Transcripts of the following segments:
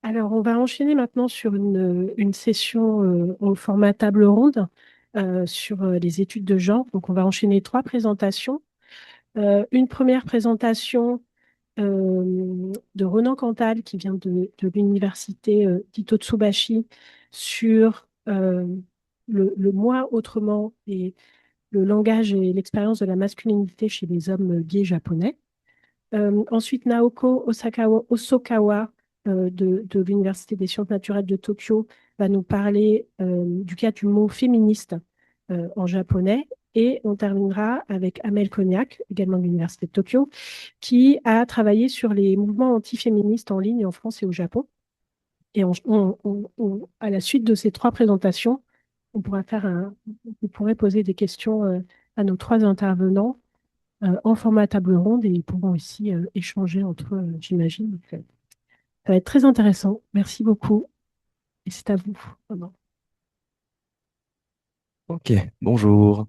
Alors, on va enchaîner maintenant sur une session au format table ronde sur les études de genre. Donc, on va enchaîner trois présentations. Une première présentation de Ronan Cantal, qui vient de l'université d'Hitotsubashi, sur le moi autrement et le langage et l'expérience de la masculinité chez les hommes gays japonais. Ensuite, Naoko Osokawa de l'Université des sciences naturelles de Tokyo va nous parler du cas du mot féministe en japonais. Et on terminera avec Amel Cognac, également de l'Université de Tokyo, qui a travaillé sur les mouvements antiféministes en ligne en France et au Japon. Et à la suite de ces trois présentations, vous pourrez poser des questions à nos trois intervenants en format table ronde et ils pourront aussi échanger entre eux, j'imagine. Donc, ça va être très intéressant. Merci beaucoup. Et c'est à vous. Vraiment. Ok, bonjour.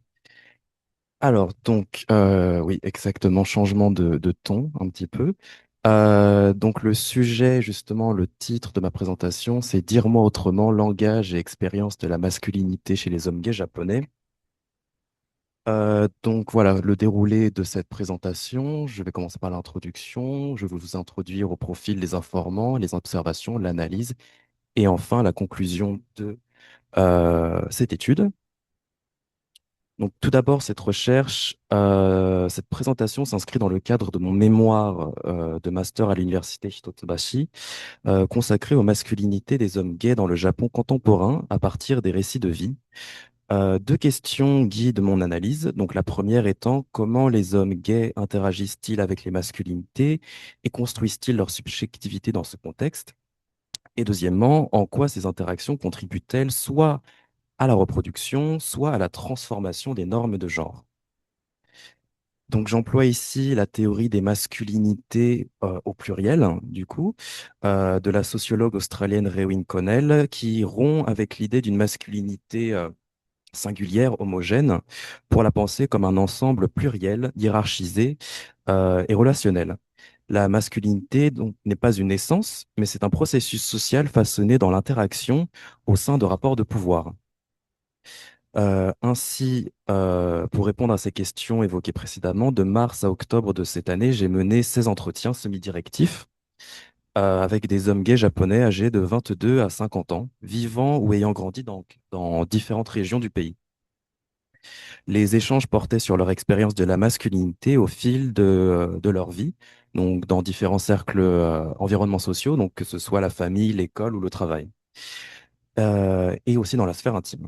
Alors, donc, oui, exactement, changement de ton un petit peu. Donc, le sujet, justement, le titre de ma présentation, c'est Dire-moi autrement, langage et expérience de la masculinité chez les hommes gays japonais. Donc, voilà, le déroulé de cette présentation. Je vais commencer par l'introduction. Je vais vous introduire au profil des informans, les observations, l'analyse et enfin la conclusion de cette étude. Donc, tout d'abord, cette présentation s'inscrit dans le cadre de mon mémoire de master à l'université Hitotsubashi, consacré aux masculinités des hommes gays dans le Japon contemporain à partir des récits de vie. Deux questions guident mon analyse. Donc, la première étant comment les hommes gays interagissent-ils avec les masculinités et construisent-ils leur subjectivité dans ce contexte? Et deuxièmement, en quoi ces interactions contribuent-elles soit à la reproduction, soit à la transformation des normes de genre? Donc, j'emploie ici la théorie des masculinités au pluriel, hein, du coup, de la sociologue australienne Rewin Connell, qui rompt avec l'idée d'une masculinité singulière, homogène, pour la penser comme un ensemble pluriel, hiérarchisé et relationnel. La masculinité donc n'est pas une essence, mais c'est un processus social façonné dans l'interaction au sein de rapports de pouvoir. Ainsi, pour répondre à ces questions évoquées précédemment, de mars à octobre de cette année, j'ai mené 16 entretiens semi-directifs avec des hommes gays japonais âgés de 22 à 50 ans, vivant ou ayant grandi dans différentes régions du pays. Les échanges portaient sur leur expérience de la masculinité au fil de leur vie, donc dans différents cercles environnements sociaux, donc que ce soit la famille, l'école ou le travail, et aussi dans la sphère intime.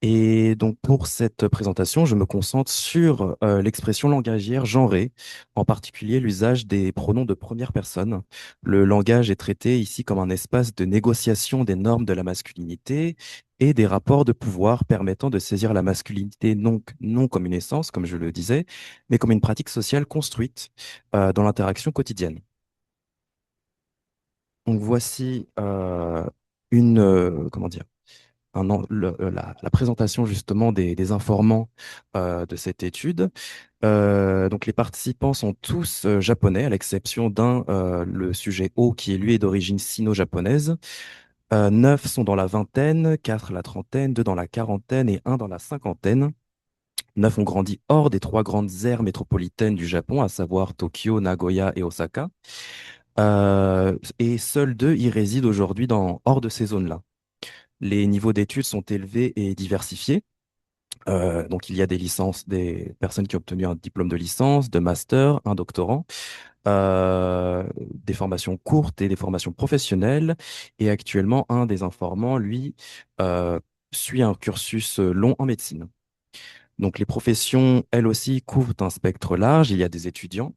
Et donc pour cette présentation, je me concentre sur l'expression langagière genrée, en particulier l'usage des pronoms de première personne. Le langage est traité ici comme un espace de négociation des normes de la masculinité et des rapports de pouvoir permettant de saisir la masculinité non comme une essence, comme je le disais, mais comme une pratique sociale construite dans l'interaction quotidienne. Donc voici comment dire, la présentation justement des informans de cette étude. Donc les participants sont tous japonais, à l'exception d'un, le sujet O, qui est lui est d'origine sino-japonaise. 9 sont dans la vingtaine, 4 la trentaine, 2 dans la quarantaine et un dans la cinquantaine. 9 ont grandi hors des trois grandes aires métropolitaines du Japon, à savoir Tokyo, Nagoya et Osaka. Et seuls 2 y résident aujourd'hui hors de ces zones-là. Les niveaux d'études sont élevés et diversifiés. Donc, il y a des personnes qui ont obtenu un diplôme de licence, de master, un doctorant, des formations courtes et des formations professionnelles. Et actuellement, un des informans, lui, euh, suit un cursus long en médecine. Donc, les professions, elles aussi, couvrent un spectre large. Il y a des étudiants,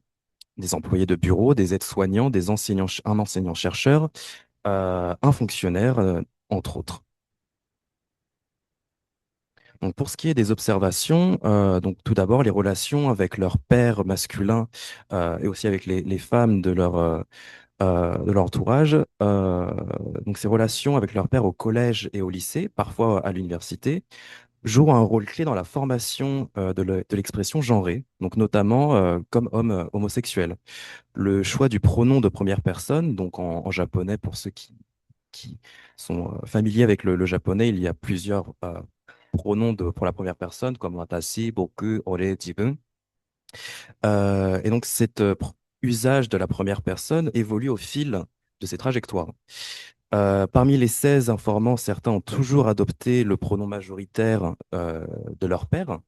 des employés de bureau, des aides-soignants, un enseignant-chercheur, un fonctionnaire, entre autres. Donc pour ce qui est des observations, donc tout d'abord les relations avec leur père masculin et aussi avec les femmes de leur entourage. Donc ces relations avec leur père au collège et au lycée, parfois à l'université, jouent un rôle clé dans la formation de l'expression genrée, donc notamment comme homme homosexuel. Le choix du pronom de première personne, donc en japonais, pour ceux qui sont familiers avec le japonais, il y a plusieurs pronoms pour la première personne, comme watashi, boku, ore, jibun. Et donc, cet usage de la première personne évolue au fil de ses trajectoires. Parmi les 16 informant, certains ont toujours adopté le pronom majoritaire de leur père,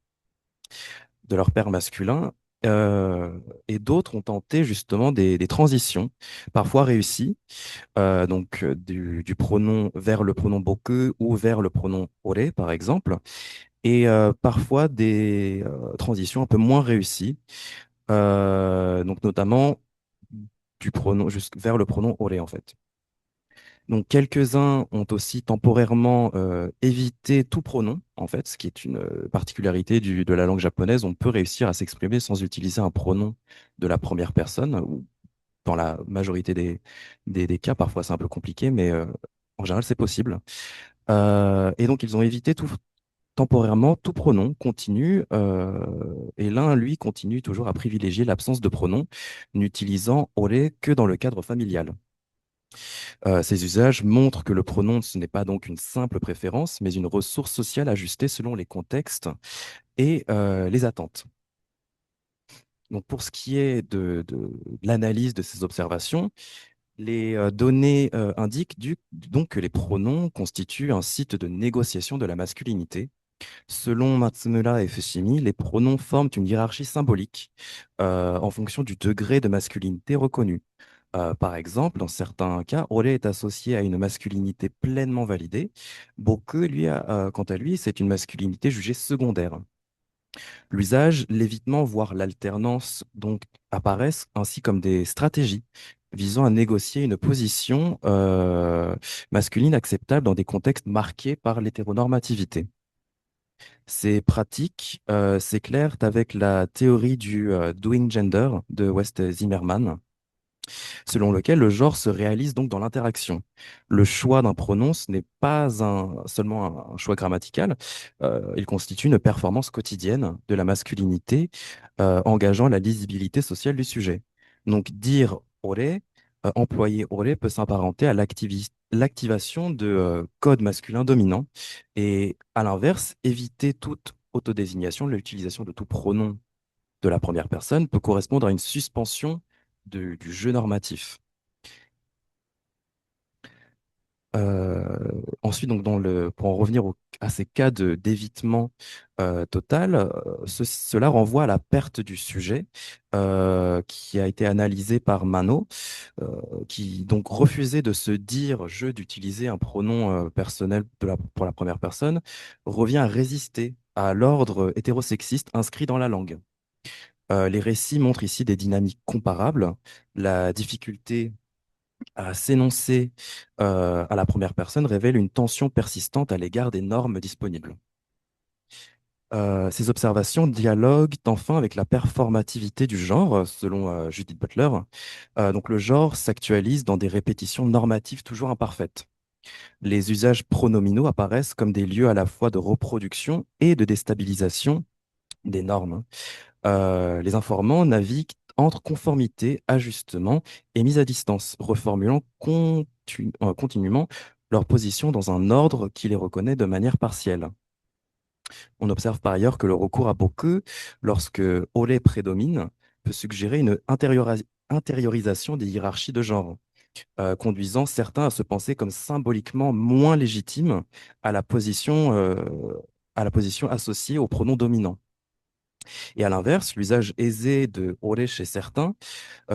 de leur père masculin, euh, et d'autres ont tenté justement des transitions, parfois réussies, du pronom vers le pronom boku ou vers le pronom ore, par exemple, et parfois des transitions un peu moins réussies, donc notamment du pronom vers le pronom ore en fait. Donc, quelques-uns ont aussi temporairement évité tout pronom, en fait, ce qui est une particularité de la langue japonaise. On peut réussir à s'exprimer sans utiliser un pronom de la première personne, ou dans la majorité des cas. Parfois, c'est un peu compliqué, mais en général, c'est possible. Et donc, ils ont évité temporairement tout pronom continu, et l'un, lui, continue toujours à privilégier l'absence de pronom, n'utilisant ore que dans le cadre familial. Ces usages montrent que le pronom, ce n'est pas donc une simple préférence, mais une ressource sociale ajustée selon les contextes et les attentes. Donc, pour ce qui est de l'analyse de ces observations, les données indiquent donc que les pronoms constituent un site de négociation de la masculinité. Selon Matsumura et Fushimi, les pronoms forment une hiérarchie symbolique en fonction du degré de masculinité reconnu. Par exemple, dans certains cas, Ore est associé à une masculinité pleinement validée. Boku, lui, quant à lui, c'est une masculinité jugée secondaire. L'usage, l'évitement, voire l'alternance, donc, apparaissent ainsi comme des stratégies visant à négocier une position masculine acceptable dans des contextes marqués par l'hétéronormativité. Ces pratiques s'éclairent avec la théorie du doing gender de West Zimmerman, selon lequel le genre se réalise donc dans l'interaction. Le choix d'un pronom, ce n'est pas seulement un choix grammatical, il constitue une performance quotidienne de la masculinité, engageant la lisibilité sociale du sujet. Donc dire ore, employer ore peut s'apparenter à l'activation de codes masculins dominants, et à l'inverse, éviter toute autodésignation, l'utilisation de tout pronom de la première personne peut correspondre à une suspension du jeu normatif. Ensuite, donc pour en revenir à ces cas d'évitement total, cela renvoie à la perte du sujet qui a été analysé par Mano, euh, qui donc refusait de se dire d'utiliser un pronom personnel pour la première personne, revient à résister à l'ordre hétérosexiste inscrit dans la langue. Les récits montrent ici des dynamiques comparables. La difficulté à s'énoncer à la première personne révèle une tension persistante à l'égard des normes disponibles. Ces observations dialoguent enfin avec la performativité du genre, selon Judith Butler. Donc le genre s'actualise dans des répétitions normatives toujours imparfaites. Les usages pronominaux apparaissent comme des lieux à la fois de reproduction et de déstabilisation des normes. Les informant naviguent entre conformité, ajustement et mise à distance, reformulant continuellement leur position dans un ordre qui les reconnaît de manière partielle. On observe par ailleurs que le recours à Boku, lorsque Olé prédomine, peut suggérer une intériorisation des hiérarchies de genre, conduisant certains à se penser comme symboliquement moins légitimes à à la position associée au pronom dominant. Et à l'inverse, l'usage aisé de ore chez certains,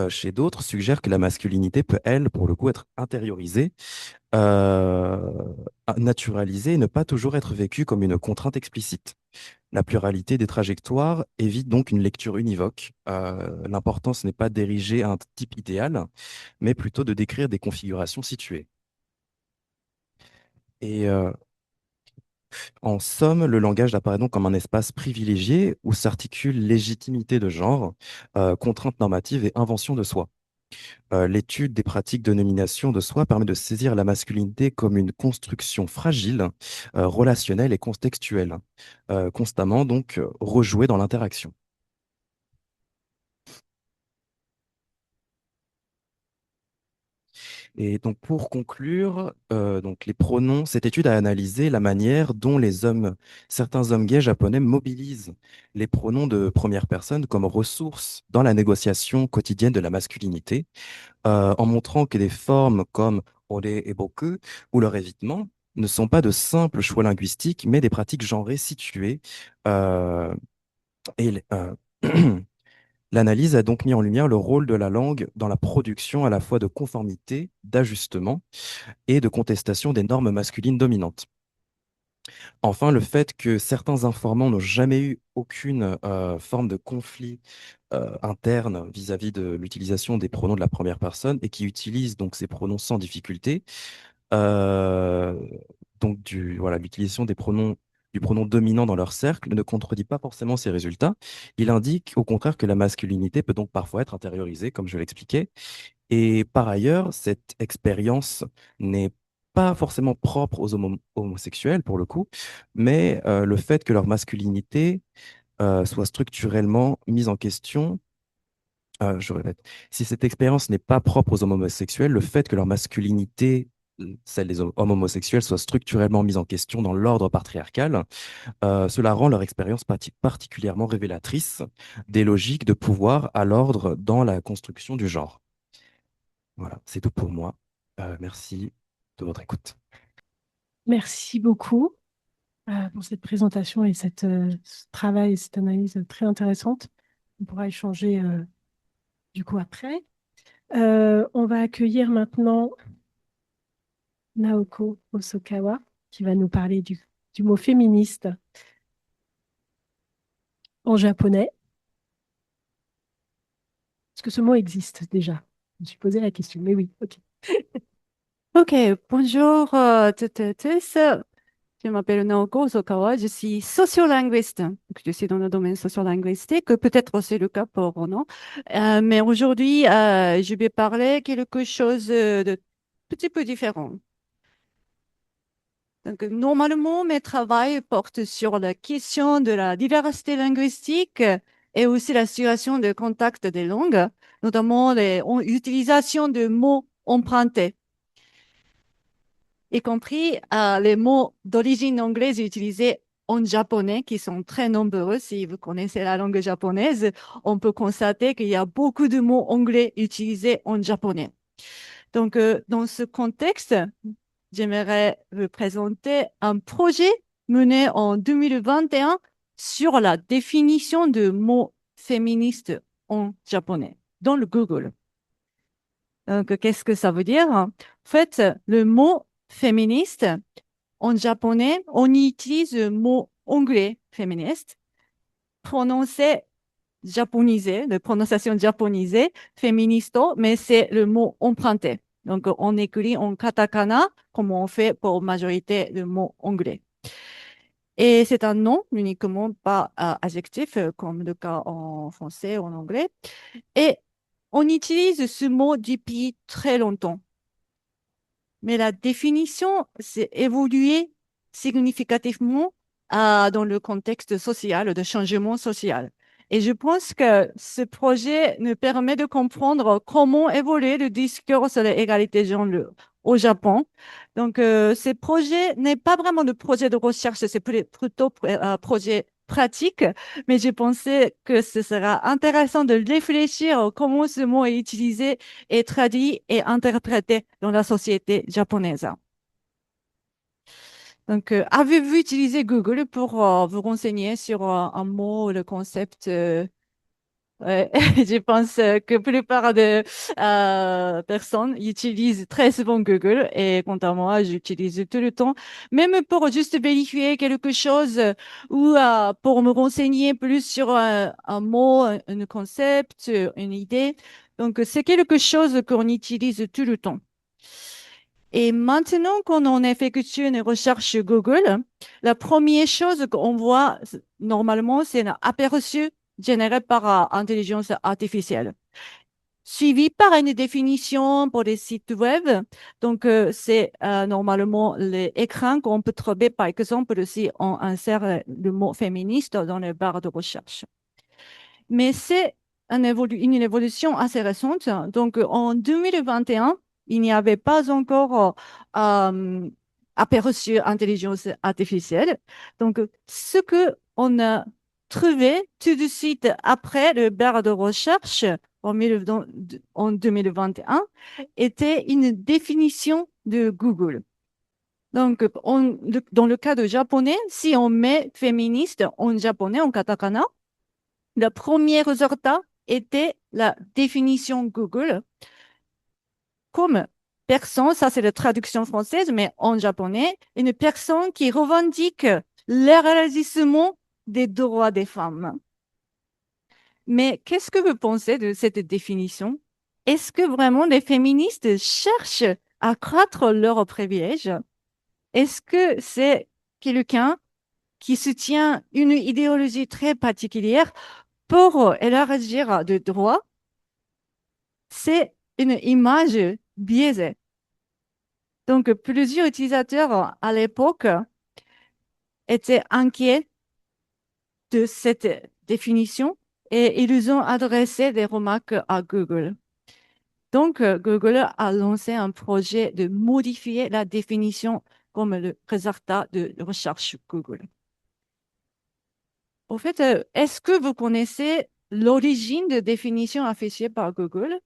chez d'autres, suggère que la masculinité peut, elle, pour le coup, être intériorisée, euh, naturalisée et ne pas toujours être vécue comme une contrainte explicite. La pluralité des trajectoires évite donc une lecture univoque. L'important, ce n'est pas d'ériger un type idéal, mais plutôt de décrire des configurations situées. Et en somme, le langage apparaît donc comme un espace privilégié où s'articulent légitimité de genre, contrainte normative et invention de soi. L'étude des pratiques de nomination de soi permet de saisir la masculinité comme une construction fragile, relationnelle et contextuelle, constamment donc rejouée dans l'interaction. Et donc pour conclure, donc les pronoms, cette étude a analysé la manière dont certains hommes gays japonais mobilisent les pronoms de première personne comme ressource dans la négociation quotidienne de la masculinité, en montrant que des formes comme ore et boku ou leur évitement ne sont pas de simples choix linguistiques, mais des pratiques genrées situées. euh, et L'analyse a donc mis en lumière le rôle de la langue dans la production à la fois de conformité, d'ajustement et de contestation des normes masculines dominantes. Enfin, le fait que certains informants n'ont jamais eu aucune forme de conflit interne vis-à-vis de l'utilisation des pronoms de la première personne et qui utilisent donc ces pronoms sans difficulté, euh, donc voilà, l'utilisation du pronom dominant dans leur cercle ne contredit pas forcément ces résultats. Il indique au contraire que la masculinité peut donc parfois être intériorisée, comme je l'expliquais, et par ailleurs, cette expérience n'est pas forcément propre aux homosexuels, pour le coup, mais le fait que leur masculinité soit structurellement mise en question, je répète, si cette expérience n'est pas propre aux hommes homosexuels, le fait que leur masculinité, celle des hommes homosexuels, soit structurellement mise en question dans l'ordre patriarcal, cela rend leur expérience particulièrement révélatrice des logiques de pouvoir à l'ordre dans la construction du genre. Voilà, c'est tout pour moi. Merci de votre écoute. Merci beaucoup pour cette présentation et ce travail et cette analyse très intéressante. On pourra échanger du coup après. On va accueillir maintenant Naoko Osokawa qui va nous parler du mot féministe en japonais. Est-ce que ce mot existe déjà? Je me suis posé la question, mais oui, ok. Ok, bonjour toutes et tous. Je m'appelle Naoko Osokawa, je suis sociolinguiste. Donc, je suis dans le domaine sociolinguistique, peut-être c'est le cas pour Ronan. Mais aujourd'hui, je vais parler quelque chose de petit peu différent. Donc, normalement, mes travaux portent sur la question de la diversité linguistique et aussi la situation de contact des langues, notamment l'utilisation de mots empruntés, y compris les mots d'origine anglaise utilisés en japonais, qui sont très nombreux. Si vous connaissez la langue japonaise, on peut constater qu'il y a beaucoup de mots anglais utilisés en japonais. Donc, dans ce contexte, j'aimerais vous présenter un projet mené en 2021 sur la définition de mots féministes en japonais dans le Google. Donc, qu'est-ce que ça veut dire? En fait, le mot féministe, en japonais, on y utilise le mot anglais féministe, prononcé japonisé, de prononciation japonisée, féministo, mais c'est le mot emprunté. Donc, on écrit en katakana, comme on fait pour majorité de mots anglais. Et c'est un nom uniquement, pas adjectif, comme le cas en français ou en anglais. Et on utilise ce mot depuis très longtemps. Mais la définition s'est évoluée significativement dans le contexte social, de changement social. Et je pense que ce projet nous permet de comprendre comment évoluer le discours sur l'égalité de genre au Japon. Donc, ce projet n'est pas vraiment de projet de recherche, c'est plutôt un projet pratique, mais j'ai pensé que ce sera intéressant de réfléchir à comment ce mot est utilisé et traduit et interprété dans la société japonaise. Donc, avez-vous utilisé Google pour vous renseigner sur un mot, le concept ouais, je pense que la plupart de personnes utilisent très souvent Google et quant à moi, j'utilise tout le temps, même pour juste vérifier quelque chose ou pour me renseigner plus sur un mot, un concept, une idée. Donc, c'est quelque chose qu'on utilise tout le temps. Et maintenant qu'on effectue une recherche sur Google, la première chose qu'on voit normalement, c'est un aperçu généré par intelligence artificielle. suivi par une définition pour les sites web. Donc, c'est normalement l'écran qu'on peut trouver, par exemple, si on insère le mot féministe dans les barres de recherche. Mais c'est une évolution assez récente. Donc, en 2021, il n'y avait pas encore aperçu intelligence artificielle. Donc, ce que on a trouvé tout de suite après le barre de recherche en 2021 était une définition de Google. Donc, dans le cas de japonais, si on met féministe en japonais, en katakana, le premier résultat était la définition Google comme personne, ça c'est la traduction française, mais en japonais, une personne qui revendique l'élargissement des droits des femmes. Mais qu'est-ce que vous pensez de cette définition? Est-ce que vraiment les féministes cherchent à accroître leurs privilèges? Est-ce que c'est quelqu'un qui soutient une idéologie très particulière pour élargir de droits? C'est une image biaisée. Donc, plusieurs utilisateurs à l'époque étaient inquiets de cette définition et ils ont adressé des remarques à Google. Donc, Google a lancé un projet de modifier la définition comme le résultat de recherche Google. Au fait, est-ce que vous connaissez l'origine de définition affichée par Google?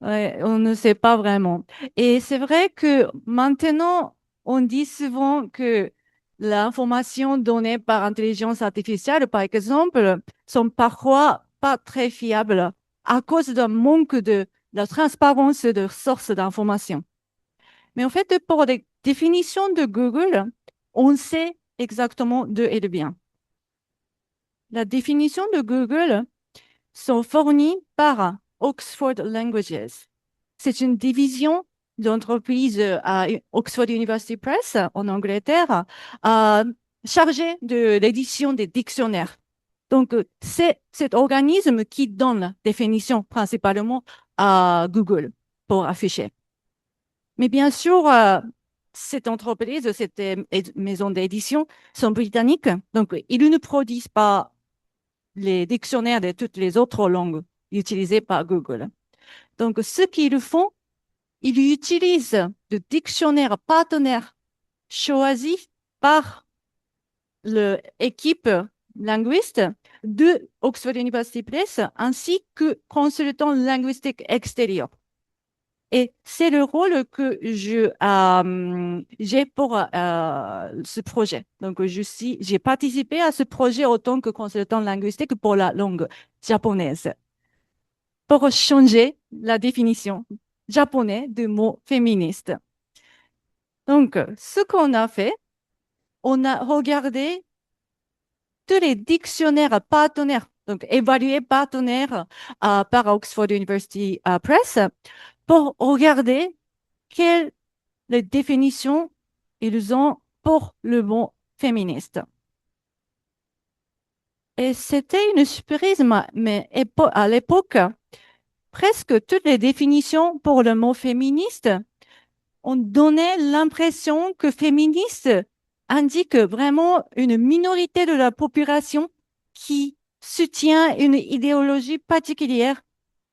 Ouais, on ne sait pas vraiment. Et c'est vrai que maintenant, on dit souvent que l'information donnée par intelligence artificielle, par exemple, sont parfois pas très fiables à cause d'un manque de la transparence de sources d'information. Mais en fait, pour les définitions de Google, on sait exactement d'où elle vient. La définition de Google sont fournies par Oxford Languages. C'est une division d'entreprise à Oxford University Press en Angleterre chargée de l'édition des dictionnaires. Donc, c'est cet organisme qui donne la définition principalement à Google pour afficher. Mais bien sûr, cette entreprise, cette maison d'édition sont britanniques, donc ils ne produisent pas les dictionnaires de toutes les autres langues utilisées par Google. Donc, ce qu'ils font, ils utilisent le dictionnaire partenaire choisi par l'équipe linguiste de Oxford University Press ainsi que consultant linguistique extérieur. Et c'est le rôle que j'ai pour ce projet. Donc, j'ai participé à ce projet en tant que consultant linguistique pour la langue japonaise, pour changer la définition japonaise du mot féministe. Donc, ce qu'on a fait, on a regardé tous les dictionnaires partenaires, donc évalués partenaires par Oxford University Press, pour regarder quelles définitions ils ont pour le mot féministe. Et c'était une surprise, mais à l'époque, presque toutes les définitions pour le mot féministe ont donné l'impression que féministe indique vraiment une minorité de la population qui soutient une idéologie particulière,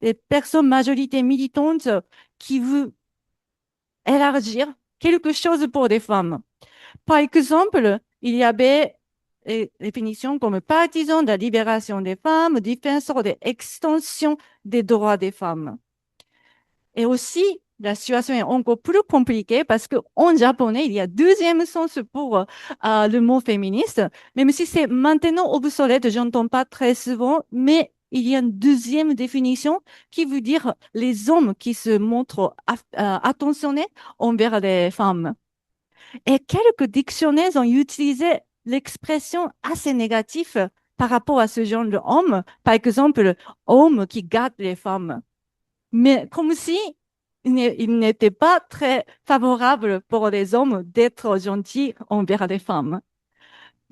des personnes majorité militantes qui veulent élargir quelque chose pour des femmes. Par exemple, il y avait des définitions comme partisans de la libération des femmes, défenseurs de l'extension des droits des femmes. Et aussi, la situation est encore plus compliquée parce qu'en japonais, il y a deuxième sens pour le mot féministe, même si c'est maintenant obsolète, je n'entends pas très souvent, mais il y a une deuxième définition qui veut dire les hommes qui se montrent attentionnés envers les femmes. Et quelques dictionnaires ont utilisé l'expression assez négative par rapport à ce genre d'homme. Par exemple, homme qui gâte les femmes. Mais comme si il n'était pas très favorable pour les hommes d'être gentils envers les femmes.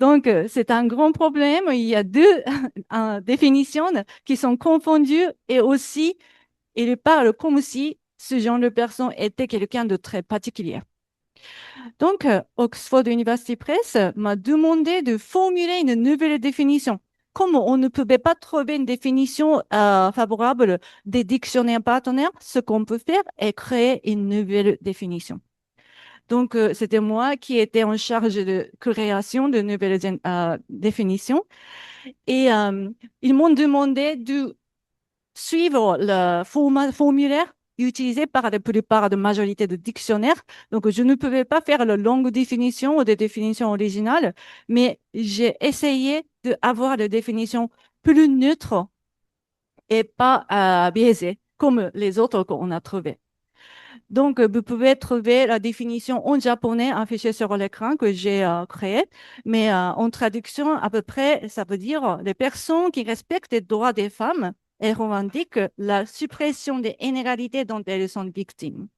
Donc, c'est un grand problème. Il y a deux définitions qui sont confondues et aussi, il parle comme si ce genre de personne était quelqu'un de très particulier. Donc, Oxford University Press m'a demandé de formuler une nouvelle définition. Comme on ne pouvait pas trouver une définition favorable des dictionnaires partenaires, ce qu'on peut faire est créer une nouvelle définition. Donc, c'était moi qui étais en charge de création de nouvelles définitions. Et ils m'ont demandé de suivre le formulaire utilisé par la plupart de majorité de dictionnaires. Donc, je ne pouvais pas faire la longue définition ou des définitions originales, mais j'ai essayé d'avoir des définitions plus neutres et pas biaisées, comme les autres qu'on a trouvées. Donc, vous pouvez trouver la définition en japonais affichée sur l'écran que j'ai créé, mais en traduction, à peu près, ça veut dire les personnes qui respectent les droits des femmes et revendiquent la suppression des inégalités dont elles sont victimes.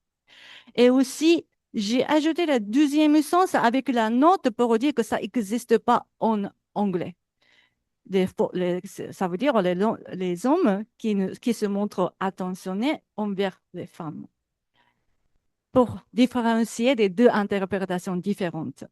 Et aussi, j'ai ajouté le deuxième sens avec la note pour dire que ça n'existe pas en anglais. Ça veut dire les hommes qui se montrent attentionnés envers les femmes pour différencier des deux interprétations différentes.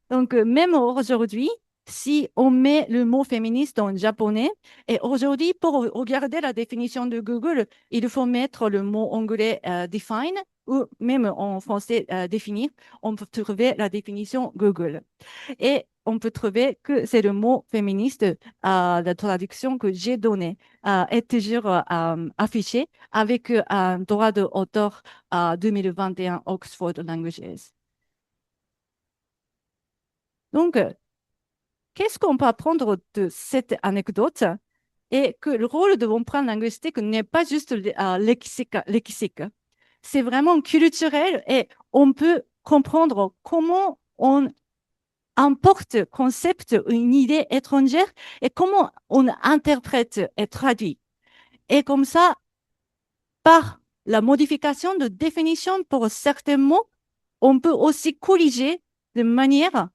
Donc, même aujourd'hui, si on met le mot féministe en japonais, et aujourd'hui, pour regarder la définition de Google, il faut mettre le mot anglais define ou même en français définir, on peut trouver la définition Google. Et on peut trouver que c'est le mot féministe, la traduction que j'ai donnée est toujours affichée avec un droit d'auteur 2021 Oxford Languages. Donc, qu'est-ce qu'on peut apprendre de cette anecdote? Et que le rôle de l'empreinte linguistique n'est pas juste lexique. C'est vraiment culturel et on peut comprendre comment on importe concept, une idée étrangère et comment on interprète et traduit. Et comme ça, par la modification de définition pour certains mots, on peut aussi corriger de manière,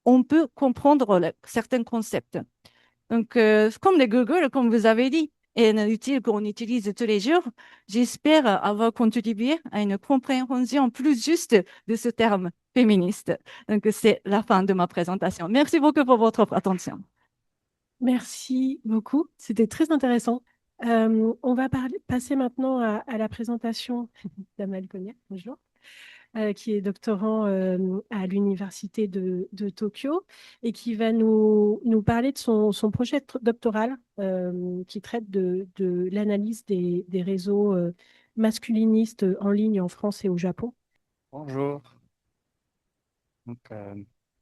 on peut comprendre certains concepts. Donc, comme les Google, comme vous avez dit, est un outil qu'on utilise tous les jours, j'espère avoir contribué à une compréhension plus juste de ce terme féministe. Donc, c'est la fin de ma présentation. Merci beaucoup pour votre attention. Merci beaucoup, c'était très intéressant. On va passer maintenant à la présentation d'Amal Konya, bonjour, qui est doctorant à l'Université de Tokyo et qui va nous parler de son projet doctoral qui traite de l'analyse des réseaux masculinistes en ligne en France et au Japon. Bonjour. Donc,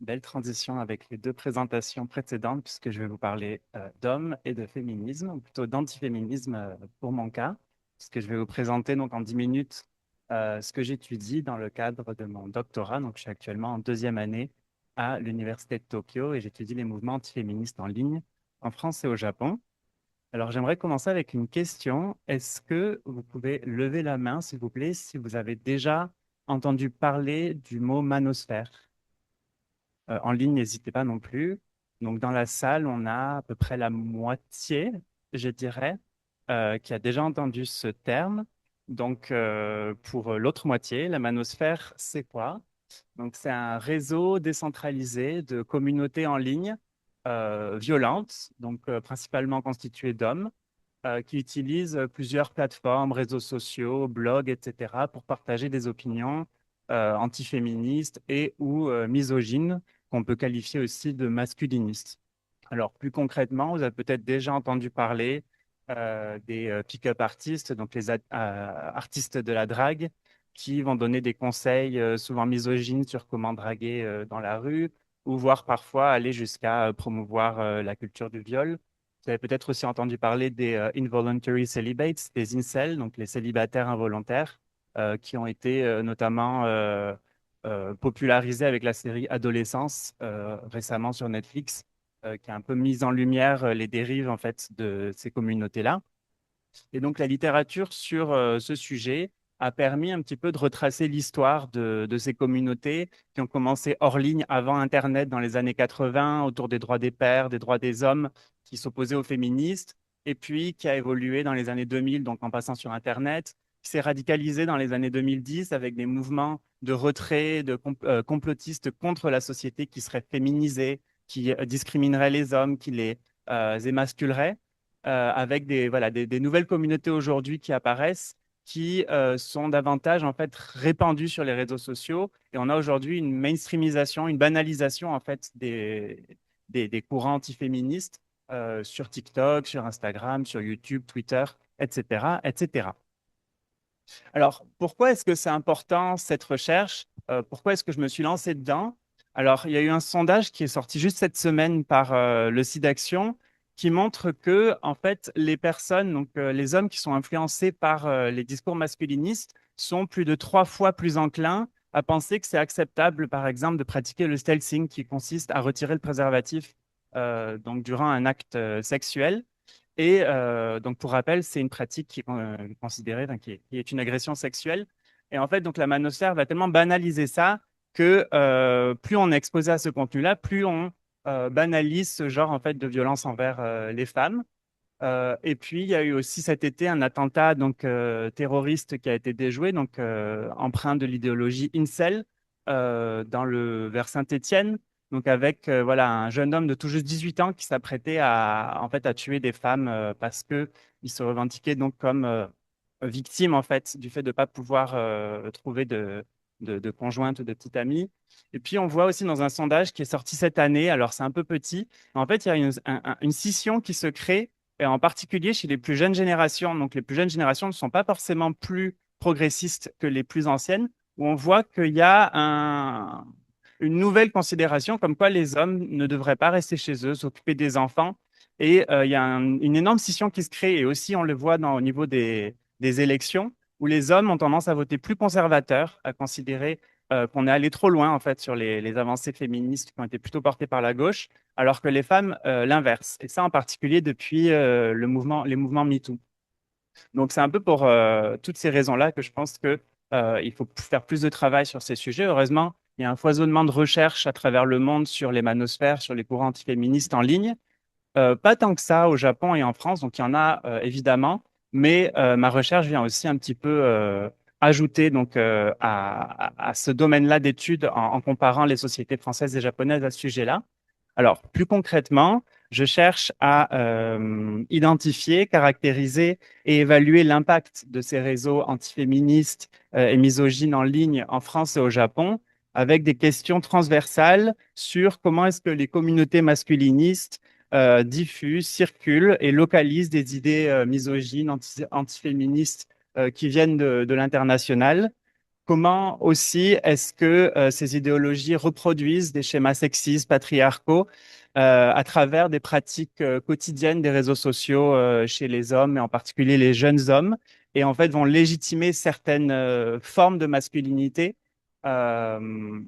belle transition avec les deux présentations précédentes, puisque je vais vous parler d'hommes et de féminisme, ou plutôt d'antiféminisme pour mon cas, puisque je vais vous présenter donc en 10 minutes ce que j'étudie dans le cadre de mon doctorat. Donc, je suis actuellement en deuxième année à l'Université de Tokyo et j'étudie les mouvements antiféministes en ligne en France et au Japon. Alors, j'aimerais commencer avec une question. Est-ce que vous pouvez lever la main, s'il vous plaît, si vous avez déjà entendu parler du mot manosphère? En ligne, n'hésitez pas non plus. Donc, dans la salle, on a à peu près la moitié, je dirais, qui a déjà entendu ce terme. Donc, pour l'autre moitié, la manosphère, c'est quoi? Donc, c'est un réseau décentralisé de communautés en ligne violentes, donc principalement constituées d'hommes, qui utilisent plusieurs plateformes, réseaux sociaux, blogs, etc., pour partager des opinions antiféministes et ou misogynes, qu'on peut qualifier aussi de masculinistes. Alors, plus concrètement, vous avez peut-être déjà entendu parler des pick-up artistes, donc les artistes de la drague, qui vont donner des conseils souvent misogynes sur comment draguer dans la rue, ou voire parfois aller jusqu'à promouvoir la culture du viol. Vous avez peut-être aussi entendu parler des involuntary celibates, des incels, donc les célibataires involontaires, qui ont été notamment popularisés avec la série Adolescence récemment sur Netflix, qui a un peu mis en lumière les dérives en fait de ces communautés-là. Et donc la littérature sur ce sujet a permis un petit peu de retracer l'histoire de ces communautés qui ont commencé hors ligne avant Internet dans les années 80, autour des droits des pères, des droits des hommes, qui s'opposaient aux féministes, et puis qui a évolué dans les années 2000, donc en passant sur Internet, qui s'est radicalisé dans les années 2010 avec des mouvements de retrait, de complotistes contre la société qui seraient féminisés, qui discrimineraient les hommes, qui les émasculeraient, avec des nouvelles communautés aujourd'hui qui apparaissent, qui sont davantage en fait répandues sur les réseaux sociaux. Et on a aujourd'hui une mainstreamisation, une banalisation en fait des courants antiféministes sur TikTok, sur Instagram, sur YouTube, Twitter, etc., etc. Alors, pourquoi est-ce que c'est important cette recherche? Pourquoi est-ce que je me suis lancé dedans? Alors, il y a eu un sondage qui est sorti juste cette semaine par le site d'Action qui montre que, en fait, les personnes, donc les hommes qui sont influencés par les discours masculinistes, sont plus de 3 fois plus enclins à penser que c'est acceptable, par exemple, de pratiquer le stealthing, qui consiste à retirer le préservatif donc durant un acte sexuel. Et donc, pour rappel, c'est une pratique qui est considérée, enfin, qui est une agression sexuelle. Et en fait, donc, la manosphère va tellement banaliser ça que plus on est exposé à ce contenu-là, plus on banalise ce genre en fait de violence envers les femmes. Et puis, il y a eu aussi cet été un attentat donc, terroriste qui a été déjoué, donc empreint de l'idéologie incel vers Saint-Étienne, donc avec voilà, un jeune homme de tout juste 18 ans qui s'apprêtait en fait, à tuer des femmes parce qu'il se revendiquait donc comme victime en fait, du fait de ne pas pouvoir trouver de conjointe ou de petite amie. Et puis, on voit aussi dans un sondage qui est sorti cette année, alors c'est un peu petit, mais en fait, il y a une scission qui se crée et en particulier chez les plus jeunes générations. Donc, les plus jeunes générations ne sont pas forcément plus progressistes que les plus anciennes, où on voit qu'il y a une nouvelle considération comme quoi les hommes ne devraient pas rester chez eux, s'occuper des enfants. Et il y a une énorme scission qui se crée, et aussi on le voit au niveau des élections, où les hommes ont tendance à voter plus conservateur, à considérer qu'on est allé trop loin en fait sur les avancées féministes qui ont été plutôt portées par la gauche, alors que les femmes l'inverse. Et ça en particulier depuis les mouvements MeToo. Donc c'est un peu pour toutes ces raisons-là que je pense que il faut faire plus de travail sur ces sujets. Heureusement, il y a un foisonnement de recherche à travers le monde sur les manosphères, sur les courants antiféministes en ligne. Pas tant que ça au Japon et en France, donc il y en a évidemment, mais ma recherche vient aussi un petit peu ajouter donc à ce domaine-là d'études en comparant les sociétés françaises et japonaises à ce sujet-là. Alors, plus concrètement, je cherche à identifier, caractériser et évaluer l'impact de ces réseaux antiféministes et misogynes en ligne en France et au Japon, avec des questions transversales sur comment est-ce que les communautés masculinistes diffusent, circulent et localisent des idées misogynes, antiféministes qui viennent de l'international. Comment aussi est-ce que ces idéologies reproduisent des schémas sexistes, patriarcaux, à travers des pratiques quotidiennes des réseaux sociaux chez les hommes, et en particulier les jeunes hommes, et en fait vont légitimer certaines formes de masculinité euh,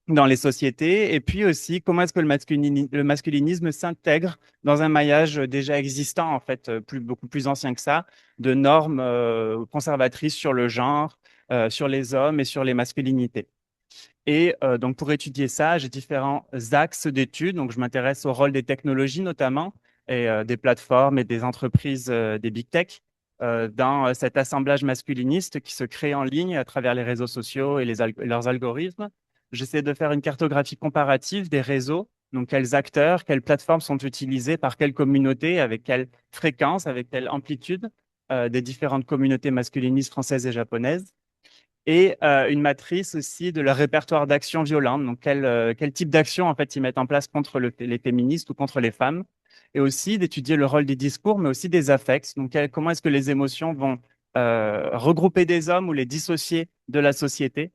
dans les sociétés, et puis aussi comment est-ce que le masculinisme s'intègre dans un maillage déjà existant, en fait, beaucoup plus ancien que ça, de normes conservatrices sur le genre, sur les hommes et sur les masculinités. Et donc, pour étudier ça, j'ai différents axes d'études. Donc, je m'intéresse au rôle des technologies notamment, et des plateformes et des entreprises, des big tech, dans cet assemblage masculiniste qui se crée en ligne à travers les réseaux sociaux et leurs algorithmes. J'essaie de faire une cartographie comparative des réseaux. Donc, quels acteurs, quelles plateformes sont utilisées par quelle communauté, avec quelle fréquence, avec quelle amplitude des différentes communautés masculinistes françaises et japonaises, et une matrice aussi de leur répertoire d'actions violentes. Donc, quel type d'actions en fait ils mettent en place contre les féministes ou contre les femmes, et aussi d'étudier le rôle des discours, mais aussi des affects. Donc, comment est-ce que les émotions vont regrouper des hommes ou les dissocier de la société,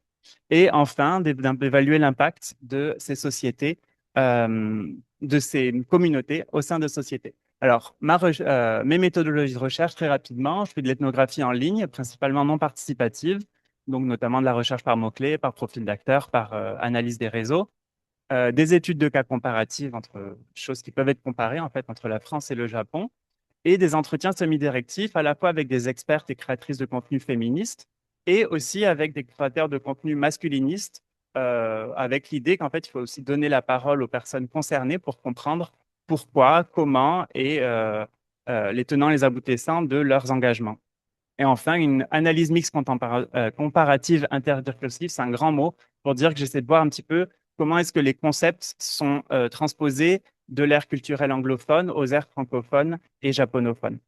et enfin d'évaluer l'impact de ces sociétés, de ces communautés au sein de sociétés. Alors, mes méthodologies de recherche, très rapidement, je fais de l'ethnographie en ligne, principalement non participative, donc notamment de la recherche par mots-clés, par profil d'acteur, par analyse des réseaux, des études de cas comparatives entre choses qui peuvent être comparées en fait entre la France et le Japon, et des entretiens semi-directifs à la fois avec des expertes et créatrices de contenu féministes, et aussi avec des créateurs de contenu masculinistes, avec l'idée qu'en fait, il faut aussi donner la parole aux personnes concernées pour comprendre pourquoi, comment et les tenants, les aboutissants de leurs engagements. Et enfin, une analyse mixte comparative interdiscursive, c'est un grand mot pour dire que j'essaie de voir un petit peu comment est-ce que les concepts sont transposés de l'ère culturelle anglophone aux aires francophones et japonophones.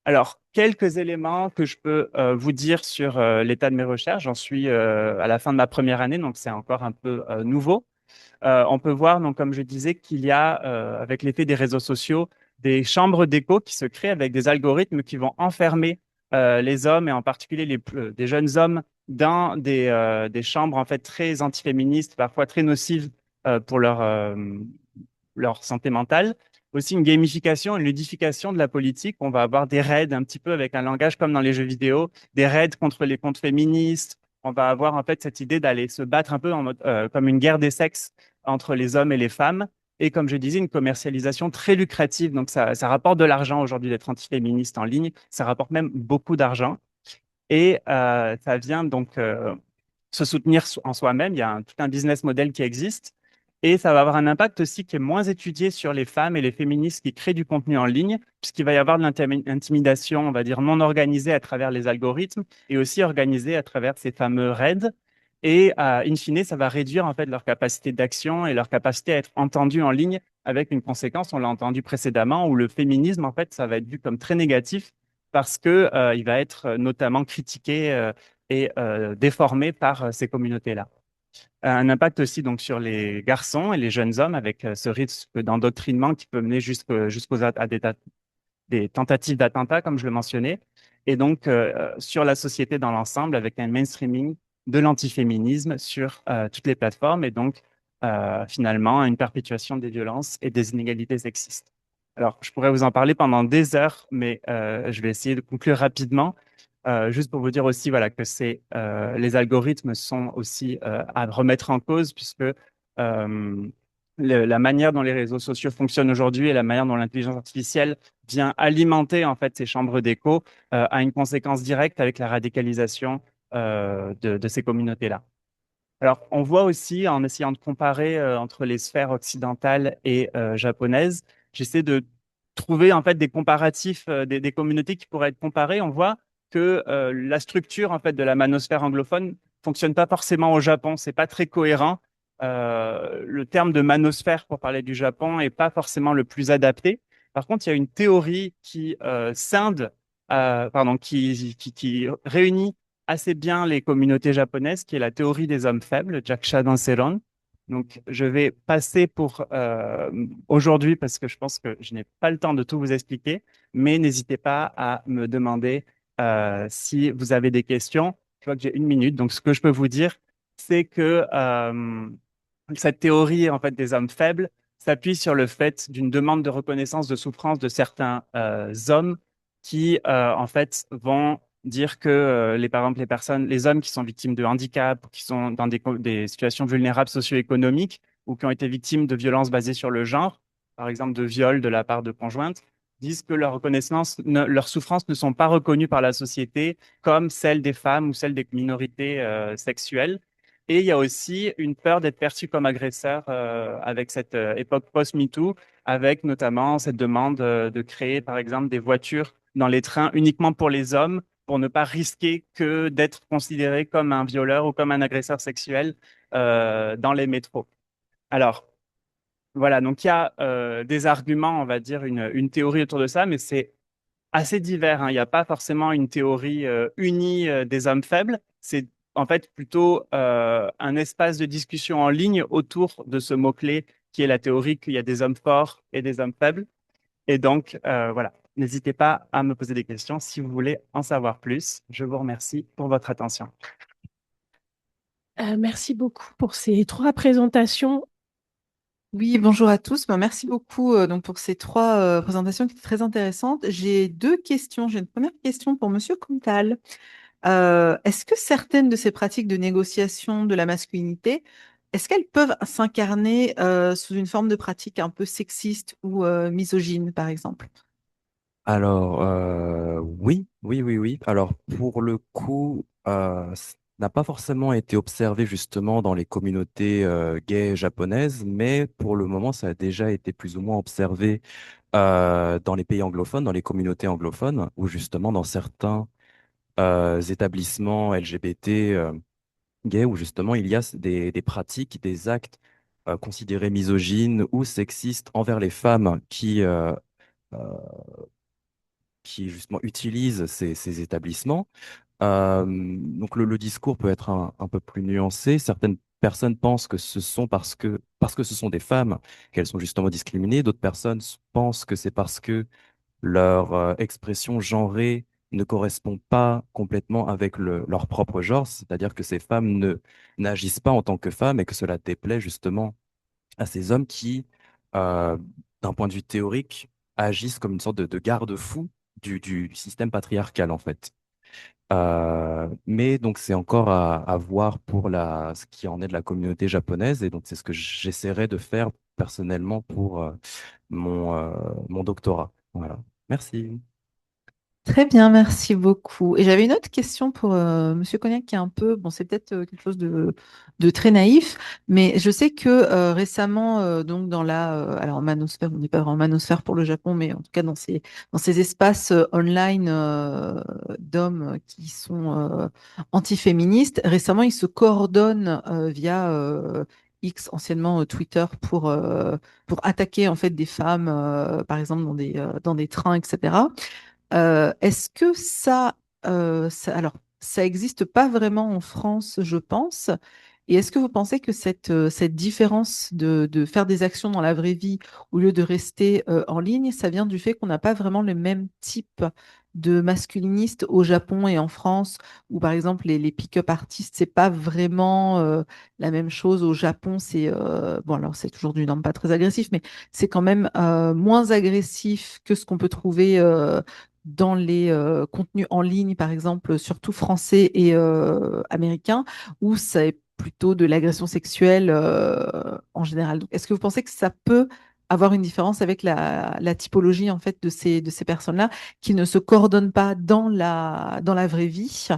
Alors, quelques éléments que je peux vous dire sur l'état de mes recherches. J'en suis à la fin de ma première année, donc c'est encore un peu nouveau. On peut voir, donc, comme je disais, qu'il y a, avec l'effet des réseaux sociaux, des chambres d'écho qui se créent avec des algorithmes qui vont enfermer les hommes, et en particulier des jeunes hommes, dans des chambres en fait très antiféministes, parfois très nocives pour leur santé mentale. Aussi une gamification, une ludification de la politique. On va avoir des raids un petit peu avec un langage comme dans les jeux vidéo, des raids contre les comptes féministes. On va avoir en fait cette idée d'aller se battre un peu en mode, comme une guerre des sexes entre les hommes et les femmes. Et comme je disais, une commercialisation très lucrative. Donc ça rapporte de l'argent aujourd'hui d'être antiféministe en ligne. Ça rapporte même beaucoup d'argent. Et ça vient donc se soutenir en soi-même. Il y a tout un business model qui existe. Et ça va avoir un impact aussi qui est moins étudié sur les femmes et les féministes qui créent du contenu en ligne, puisqu'il va y avoir de l'intimidation, on va dire, non organisée à travers les algorithmes et aussi organisée à travers ces fameux raids. Et in fine, ça va réduire en fait leur capacité d'action et leur capacité à être entendus en ligne, avec une conséquence, on l'a entendu précédemment, où le féminisme, en fait, ça va être vu comme très négatif parce que il va être notamment critiqué et déformé par ces communautés-là. Un impact aussi donc sur les garçons et les jeunes hommes, avec ce risque d'endoctrinement qui peut mener à des tentatives d'attentat, comme je le mentionnais, et donc sur la société dans l'ensemble, avec un mainstreaming de l'antiféminisme sur toutes les plateformes, et donc finalement une perpétuation des violences et des inégalités sexistes. Alors, je pourrais vous en parler pendant des heures, mais je vais essayer de conclure rapidement. Juste pour vous dire aussi, voilà, que les algorithmes sont aussi à remettre en cause, puisque la manière dont les réseaux sociaux fonctionnent aujourd'hui et la manière dont l'intelligence artificielle vient alimenter en fait ces chambres d'écho a une conséquence directe avec la radicalisation de ces communautés-là. Alors, on voit aussi, en essayant de comparer entre les sphères occidentales et japonaises, j'essaie de trouver en fait des comparatifs des communautés qui pourraient être comparées. On voit que la structure en fait de la manosphère anglophone fonctionne pas forcément au Japon. C'est pas très cohérent. Le terme de manosphère pour parler du Japon est pas forcément le plus adapté. Par contre, il y a une théorie qui qui réunit assez bien les communautés japonaises, qui est la théorie des hommes faibles, Jaksha Danseron. Donc, je vais passer pour aujourd'hui parce que je pense que je n'ai pas le temps de tout vous expliquer, mais n'hésitez pas à me demander si vous avez des questions. Je vois que j'ai 1 minute, donc ce que je peux vous dire, c'est que cette théorie en fait des hommes faibles s'appuie sur le fait d'une demande de reconnaissance de souffrance de certains hommes qui en fait vont dire que par exemple les hommes qui sont victimes de handicap, qui sont dans des situations vulnérables socio-économiques ou qui ont été victimes de violences basées sur le genre, par exemple de viols de la part de conjointes, disent que leurs souffrances ne sont pas reconnues par la société comme celles des femmes ou celles des minorités sexuelles. Et il y a aussi une peur d'être perçu comme agresseur avec cette époque post-MeToo, avec notamment cette demande de créer, par exemple, des voitures dans les trains uniquement pour les hommes, pour ne pas risquer que d'être considéré comme un violeur ou comme un agresseur sexuel dans les métros. Alors, voilà, donc il y a des arguments, on va dire, une théorie autour de ça, mais c'est assez divers, hein. Il n'y a pas forcément une théorie unie des hommes faibles. C'est en fait plutôt un espace de discussion en ligne autour de ce mot-clé qui est la théorie qu'il y a des hommes forts et des hommes faibles. Et donc, voilà, n'hésitez pas à me poser des questions si vous voulez en savoir plus. Je vous remercie pour votre attention. Merci beaucoup pour ces trois présentations. Oui, bonjour à tous. Ben, merci beaucoup donc pour ces trois présentations qui étaient très intéressantes. J'ai deux questions. J'ai une première question pour Monsieur Comtal. Est-ce que certaines de ces pratiques de négociation de la masculinité, est-ce qu'elles peuvent s'incarner sous une forme de pratique un peu sexiste ou misogyne, par exemple? Alors, oui, oui, oui, oui. Alors, pour le coup, n'a pas forcément été observé justement dans les communautés gays japonaises, mais pour le moment, ça a déjà été plus ou moins observé dans les pays anglophones, dans les communautés anglophones, où justement dans certains établissements LGBT gays, où justement il y a des pratiques, des actes considérés misogynes ou sexistes envers les femmes euh, qui justement utilisent ces établissements. Donc le discours peut être un peu plus nuancé. Certaines personnes pensent que ce sont parce que ce sont des femmes qu'elles sont justement discriminées. D'autres personnes pensent que c'est parce que leur expression genrée ne correspond pas complètement avec leur propre genre, c'est-à-dire que ces femmes ne n'agissent pas en tant que femmes et que cela déplaît justement à ces hommes qui, euh, d'un point de vue théorique, agissent comme une sorte de garde-fou du système patriarcal en fait. Mais donc c'est encore à voir pour ce qui en est de la communauté japonaise et donc c'est ce que j'essaierai de faire personnellement pour mon doctorat. Voilà. Merci. Très bien, merci beaucoup. Et j'avais une autre question pour Monsieur Cognac qui est un peu, bon, c'est peut-être quelque chose de très naïf, mais je sais que récemment, donc dans alors manosphère, on n'est pas vraiment manosphère pour le Japon, mais en tout cas dans ces espaces online d'hommes qui sont antiféministes, récemment ils se coordonnent via X, anciennement Twitter, pour attaquer en fait des femmes, par exemple dans des trains, etc. Est-ce que alors, ça existe pas vraiment en France, je pense. Et est-ce que vous pensez que cette différence de faire des actions dans la vraie vie au lieu de rester en ligne, ça vient du fait qu'on n'a pas vraiment le même type de masculiniste au Japon et en France, où par exemple les pick-up artistes, c'est pas vraiment la même chose au Japon. Bon, alors c'est toujours du norme pas très agressif, mais c'est quand même moins agressif que ce qu'on peut trouver dans les contenus en ligne, par exemple, surtout français et américains, où c'est plutôt de l'agression sexuelle en général. Donc, est-ce que vous pensez que ça peut avoir une différence avec la typologie en fait de ces personnes-là qui ne se coordonnent pas dans la vraie vie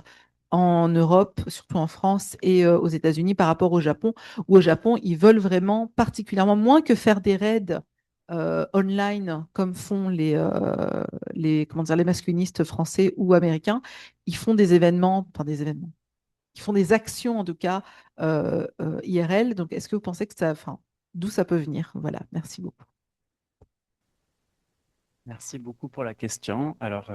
en Europe, surtout en France et aux États-Unis par rapport au Japon, où au Japon, ils veulent vraiment particulièrement moins que faire des raids online comme font comment dire, les masculinistes français ou américains, ils font des événements, enfin des événements, ils font des actions en tout cas IRL. Donc, est-ce que vous pensez que enfin, d'où ça peut venir? Voilà, merci beaucoup. Merci beaucoup pour la question. Alors,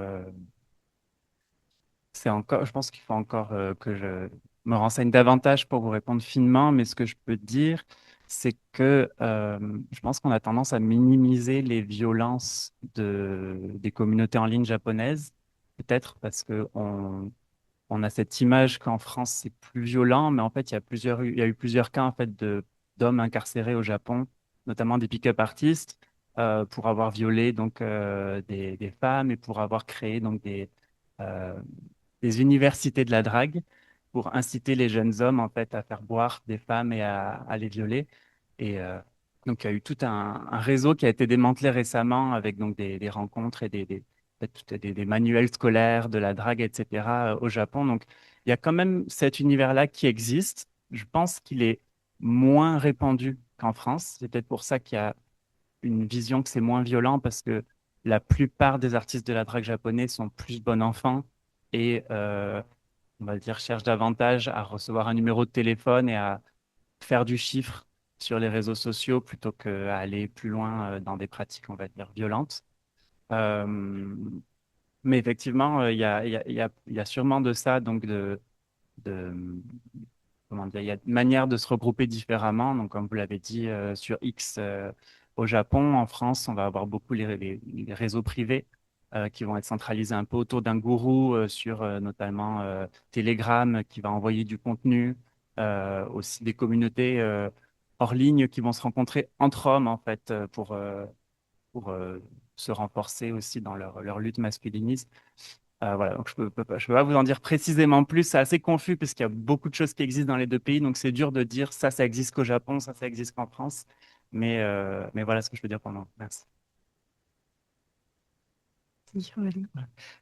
je pense qu'il faut encore que je me renseigne davantage pour vous répondre finement, mais ce que je peux dire, c'est que je pense qu'on a tendance à minimiser les violences des communautés en ligne japonaises, peut-être parce que on a cette image qu'en France c'est plus violent, mais en fait il y a eu plusieurs cas en fait d'hommes incarcérés au Japon, notamment des pick-up artistes, pour avoir violé donc des femmes et pour avoir créé donc euh, des universités de la drague pour inciter les jeunes hommes en fait à faire boire des femmes et à les violer. Et donc il y a eu tout un réseau qui a été démantelé récemment avec donc des rencontres et peut-être des manuels scolaires de la drague, etc. Au Japon. Donc il y a quand même cet univers-là qui existe. Je pense qu'il est moins répandu qu'en France. C'est peut-être pour ça qu'il y a une vision que c'est moins violent parce que la plupart des artistes de la drague japonais sont plus bon enfants et on va dire cherchent davantage à recevoir un numéro de téléphone et à faire du chiffre sur les réseaux sociaux plutôt qu'à aller plus loin dans des pratiques, on va dire, violentes. Euh, mais effectivement, il y a sûrement de ça, donc de, comment dire, il y a une manière de se regrouper différemment. Donc, comme vous l'avez dit, sur X au Japon, en France, on va avoir beaucoup les réseaux privés qui vont être centralisés un peu autour d'un gourou sur notamment Telegram qui va envoyer du contenu, aussi des communautés hors ligne qui vont se rencontrer entre hommes en fait pour se renforcer aussi dans leur lutte masculiniste. Voilà, donc je peux pas vous en dire précisément plus. C'est assez confus parce qu'il y a beaucoup de choses qui existent dans les deux pays. Donc c'est dur de dire ça existe qu'au Japon, ça existe qu'en France. Mais voilà ce que je peux dire pour le moment. Merci. Merci, Aurélie.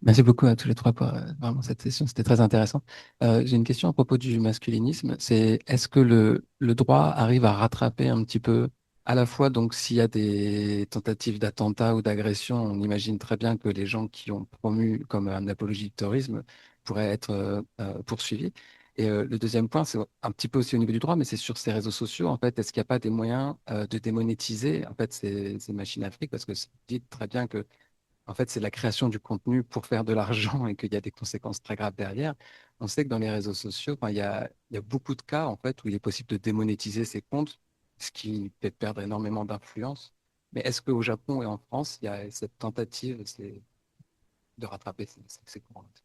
Merci beaucoup à tous les trois pour vraiment cette session, c'était très intéressant. J'ai une question à propos du masculinisme, c'est est-ce que le droit arrive à rattraper un petit peu à la fois, donc s'il y a des tentatives d'attentat ou d'agression, on imagine très bien que les gens qui ont promu comme un apologie du terrorisme pourraient être poursuivis. Et le deuxième point, c'est un petit peu aussi au niveau du droit, mais c'est sur ces réseaux sociaux, en fait, est-ce qu'il n'y a pas des moyens de démonétiser en fait ces machines à fric, parce que vous dites très bien que en fait, c'est la création du contenu pour faire de l'argent et qu'il y a des conséquences très graves derrière. On sait que dans les réseaux sociaux, enfin, il y a beaucoup de cas en fait, où il est possible de démonétiser ces comptes, ce qui fait perdre énormément d'influence. Mais est-ce qu'au Japon et en France, il y a cette tentative de rattraper ces comptes?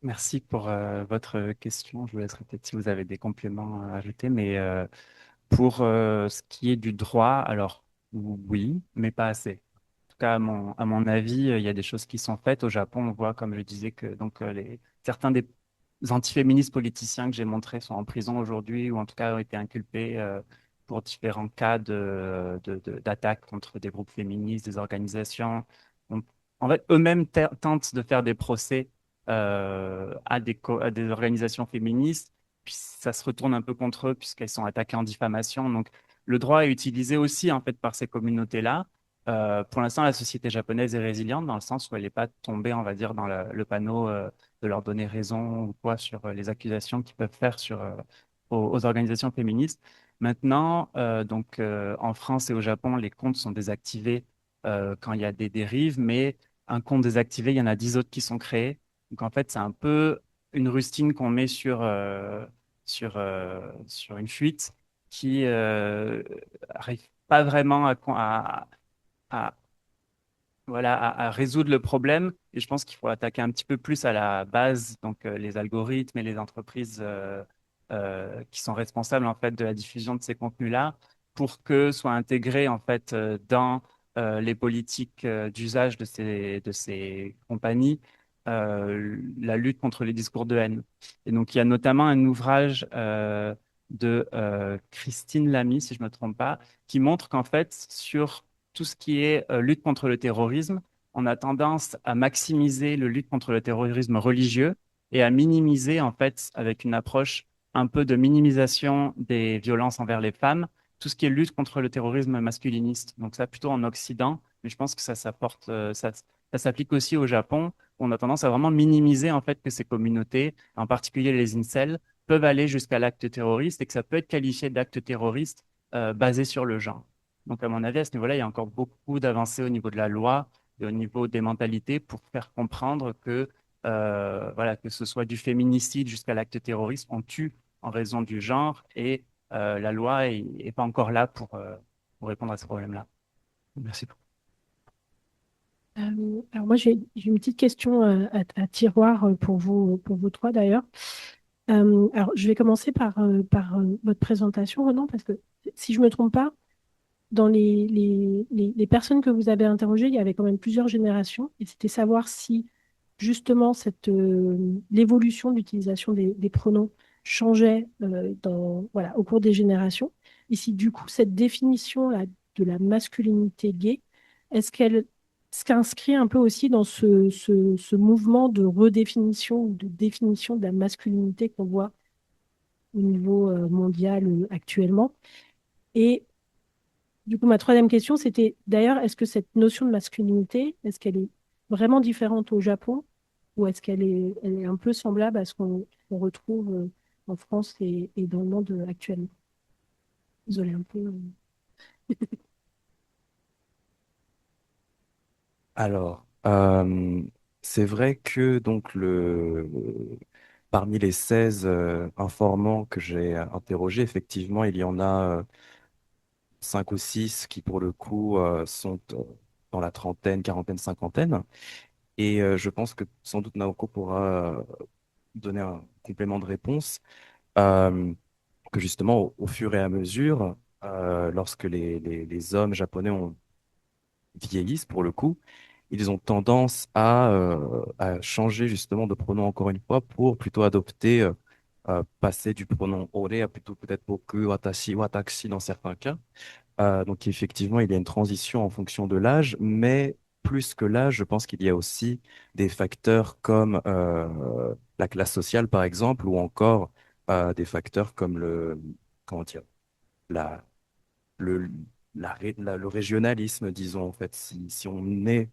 Merci pour votre question. Je vous laisserai peut-être si vous avez des compléments à ajouter, mais pour ce qui est du droit, alors oui, mais pas assez. En tout cas, à mon avis, il y a des choses qui sont faites. Au Japon, on voit, comme je disais, que donc, certains des antiféministes politiciens que j'ai montrés sont en prison aujourd'hui, ou en tout cas ont été inculpés pour différents cas d'attaques contre des groupes féministes, des organisations. Donc, en fait, eux-mêmes tentent de faire des procès à des organisations féministes, puis ça se retourne un peu contre eux puisqu'elles sont attaquées en diffamation. Donc, le droit est utilisé aussi en fait par ces communautés-là. Pour l'instant, la société japonaise est résiliente dans le sens où elle n'est pas tombée, on va dire, dans le panneau de leur donner raison ou quoi sur les accusations qu'ils peuvent faire aux organisations féministes. Maintenant, en France et au Japon, les comptes sont désactivés quand il y a des dérives, mais un compte désactivé, il y en a 10 autres qui sont créés. Donc en fait, c'est un peu une rustine qu'on met sur une fuite qui arrive pas vraiment à, voilà, à résoudre le problème. Et je pense qu'il faut attaquer un petit peu plus à la base, donc les algorithmes et les entreprises qui sont responsables en fait de la diffusion de ces contenus-là, pour que soient intégrés en fait dans les politiques d'usage de ces compagnies la lutte contre les discours de haine. Et donc il y a notamment un ouvrage de Christine Lamy, si je ne me trompe pas, qui montre qu'en fait sur tout ce qui est lutte contre le terrorisme, on a tendance à maximiser le lutte contre le terrorisme religieux et à minimiser, en fait, avec une approche un peu de minimisation des violences envers les femmes, tout ce qui est lutte contre le terrorisme masculiniste. Donc ça, plutôt en Occident, mais je pense que ça s'applique aussi au Japon. Où on a tendance à vraiment minimiser, en fait, que ces communautés, en particulier les incels, peuvent aller jusqu'à l'acte terroriste et que ça peut être qualifié d'acte terroriste basé sur le genre. Donc, à mon avis, à ce niveau-là, il y a encore beaucoup d'avancées au niveau de la loi et au niveau des mentalités pour faire comprendre que, voilà, que ce soit du féminicide jusqu'à l'acte terroriste, on tue en raison du genre et la loi est pas encore là pour répondre à ce problème-là. Merci beaucoup. Alors moi, j'ai une petite question à tiroir pour vous trois d'ailleurs. Alors, je vais commencer par votre présentation, Renan, parce que si je ne me trompe pas, dans les personnes que vous avez interrogées, il y avait quand même plusieurs générations, et c'était savoir si justement l'évolution de l'utilisation des pronoms changeait voilà, au cours des générations, et si du coup cette définition-là de la masculinité gay, est-ce qu'elle s'inscrit un peu aussi dans ce mouvement de redéfinition ou de définition de la masculinité qu'on voit au niveau mondial actuellement? Et du coup, ma troisième question, c'était d'ailleurs, est-ce que cette notion de masculinité, est-ce qu'elle est vraiment différente au Japon ou est-ce elle est un peu semblable à ce qu'on retrouve en France et dans le monde actuellement? Désolée un peu. Alors, c'est vrai que donc parmi les 16 informants que j'ai interrogés, effectivement, il y en a 5 ou 6 qui, pour le coup, sont dans la trentaine, quarantaine, cinquantaine. Et je pense que sans doute Naoko pourra donner un complément de réponse, euh, que justement, au fur et à mesure, lorsque les hommes japonais vieillissent, pour le coup, ils ont tendance à changer justement de pronom encore une fois pour plutôt adopter, passer du pronom ore à plutôt peut-être boku, watashi, watashi dans certains cas. Donc effectivement, il y a une transition en fonction de l'âge, mais plus que l'âge, je pense qu'il y a aussi des facteurs comme la classe sociale, par exemple, ou encore des facteurs comme comment dire, la, le, le régionalisme, disons, en fait. Si on est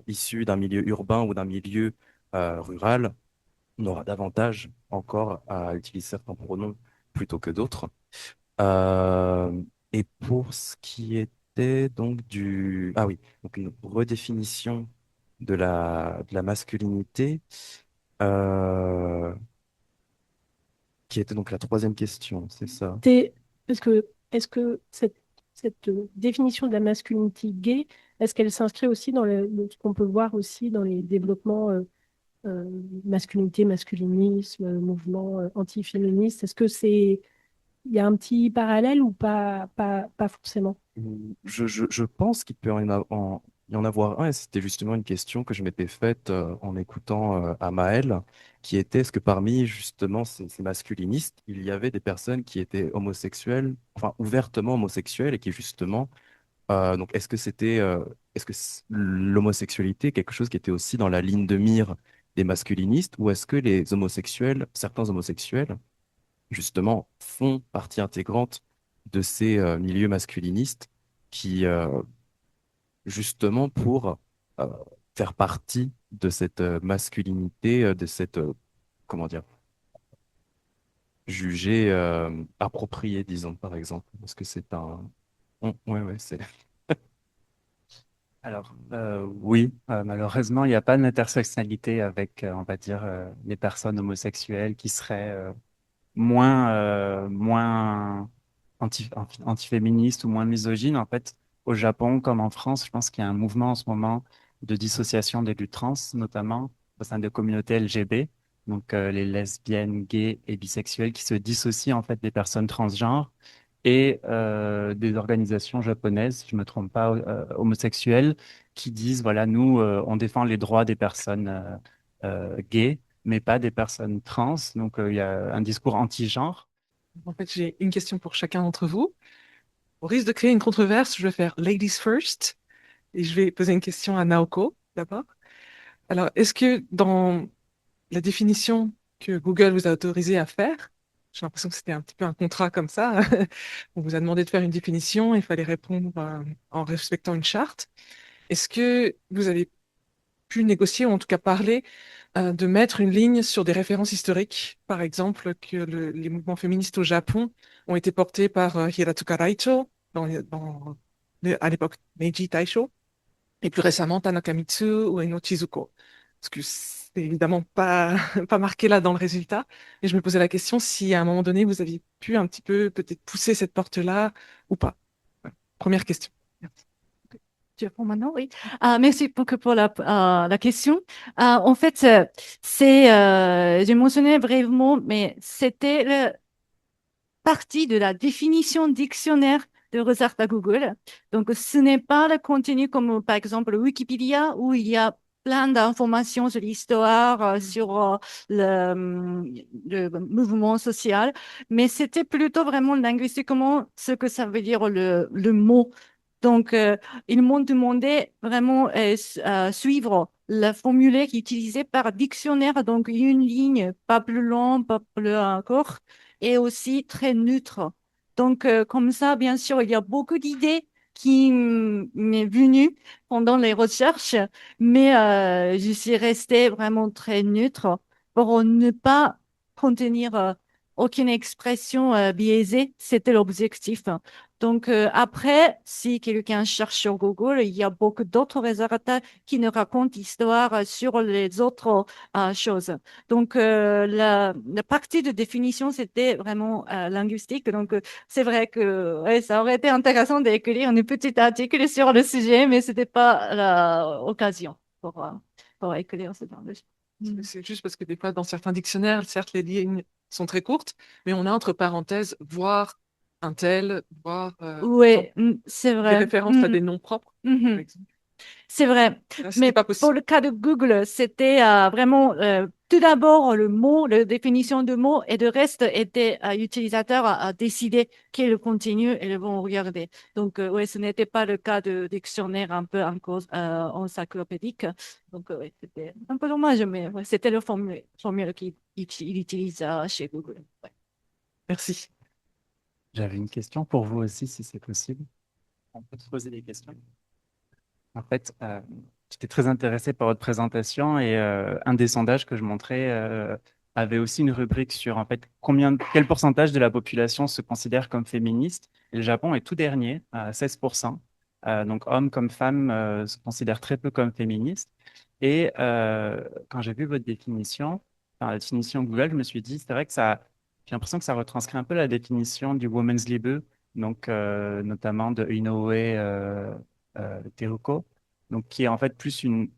issu d'un milieu urbain ou d'un milieu rural, on aura davantage encore à utiliser certains pronoms plutôt que d'autres. Euh, et pour ce qui était donc du... Ah oui, donc une redéfinition de la masculinité, euh, qui était donc la troisième question, c'est ça? Est-ce que cette définition de la masculinité gay, est-ce qu'elle s'inscrit aussi dans ce qu'on peut voir aussi dans les développements masculinité, masculinisme, mouvement antiféministe? Est-ce que il y a un petit parallèle ou pas forcément? Je pense qu'il peut y en avoir un, et c'était justement une question que je m'étais faite en écoutant Amael, qui était, est-ce que parmi justement ces masculinistes, il y avait des personnes qui étaient homosexuelles, enfin ouvertement homosexuelles, et qui justement, donc est-ce que l'homosexualité est quelque chose qui était aussi dans la ligne de mire des masculinistes, ou est-ce que les homosexuels, certains homosexuels, justement, font partie intégrante de ces milieux masculinistes qui, justement, pour euh, faire partie de cette masculinité, de cette, comment dire, jugée appropriée, disons, par exemple. Parce que c'est un... Ouais, ouais, c'est... Alors, oui, malheureusement, il n'y a pas d'intersectionnalité avec, on va dire, les personnes homosexuelles qui seraient moins antiféministes ou moins misogynes. En fait, au Japon, comme en France, je pense qu'il y a un mouvement en ce moment de dissociation des luttes trans, notamment au sein des communautés LGB, donc les lesbiennes, gays et bisexuels qui se dissocient en fait des personnes transgenres et des organisations japonaises, si je me trompe pas, homosexuelles, qui disent, voilà, nous, on défend les droits des personnes gays, mais pas des personnes trans. Donc, il y a un discours anti-genre. En fait, j'ai une question pour chacun d'entre vous. Au risque de créer une controverse, je vais faire ladies first et je vais poser une question à Naoko d'abord. Alors, est-ce que dans la définition que Google vous a autorisé à faire, j'ai l'impression que c'était un petit peu un contrat comme ça, on vous a demandé de faire une définition, il fallait répondre en respectant une charte. Est-ce que vous avez pu négocier ou en tout cas parler de mettre une ligne sur des références historiques, par exemple que les mouvements féministes au Japon ont été portés par Hiratsuka Raicho à l'époque Meiji Taisho, et plus récemment Tanaka Mitsu ou Eno Chizuko. Parce que c'est évidemment pas, pas marqué là dans le résultat. Et je me posais la question si à un moment donné vous aviez pu un petit peu peut-être pousser cette porte-là ou pas. Voilà. Première question. Merci. Tu réponds maintenant, oui. Merci beaucoup pour la question. En fait, j'ai mentionné brièvement, mais c'était la partie de la définition dictionnaire de recherche à Google. Donc, ce n'est pas le contenu comme, par exemple, Wikipédia, où il y a plein d'informations sur l'histoire, sur le mouvement social, mais c'était plutôt vraiment linguistiquement ce que ça veut dire le mot. Donc, ils m'ont demandé vraiment suivre le formulaire utilisé par dictionnaire, donc une ligne, pas plus long, pas plus court, et aussi très neutre. Donc, comme ça, bien sûr, il y a beaucoup d'idées qui m'est venues pendant les recherches, mais je suis restée vraiment très neutre pour ne pas contenir aucune expression biaisée. C'était l'objectif. Donc, après, si quelqu'un cherche sur Google, il y a beaucoup d'autres résultats qui nous racontent l'histoire sur les autres choses. Donc, la partie de définition, c'était vraiment linguistique. Donc, c'est vrai que ouais, ça aurait été intéressant d'écrire un petit article sur le sujet, mais c'était pas l'occasion pour écrire ce genre de choses. C'est juste parce que des fois, dans certains dictionnaires, certes, les lignes sont très courtes, mais on a entre parenthèses, voir un tel, voir Oui, c'est des vrai. références à des noms propres, par exemple. C'est vrai. Là, c'était Mais pas pour possible. le cas de Google, c'était vraiment tout d'abord le mot, la définition de mot, et le reste était l'utilisateur a décidé qu'ils continuent et le vont regarder. Donc, oui, ce n'était pas le cas de dictionnaire un peu encyclopédique. Donc, ouais, c'était un peu dommage, mais ouais, c'était le formule qu'il utilise chez Google. Ouais. Merci. J'avais une question pour vous aussi, si c'est possible. On peut se poser des questions. En fait, j'étais très intéressé par votre présentation et un des sondages que je montrais avait aussi une rubrique sur en fait quel pourcentage de la population se considère comme féministe. Et le Japon est tout dernier, à 16%. Donc hommes comme femmes se considèrent très peu comme féministes. Et quand j'ai vu votre définition, enfin, la définition Google, je me suis dit, c'est vrai que j'ai l'impression que ça retranscrit un peu la définition du Women's Lib, donc notamment de Inoue Teruko, donc qui est en fait plus une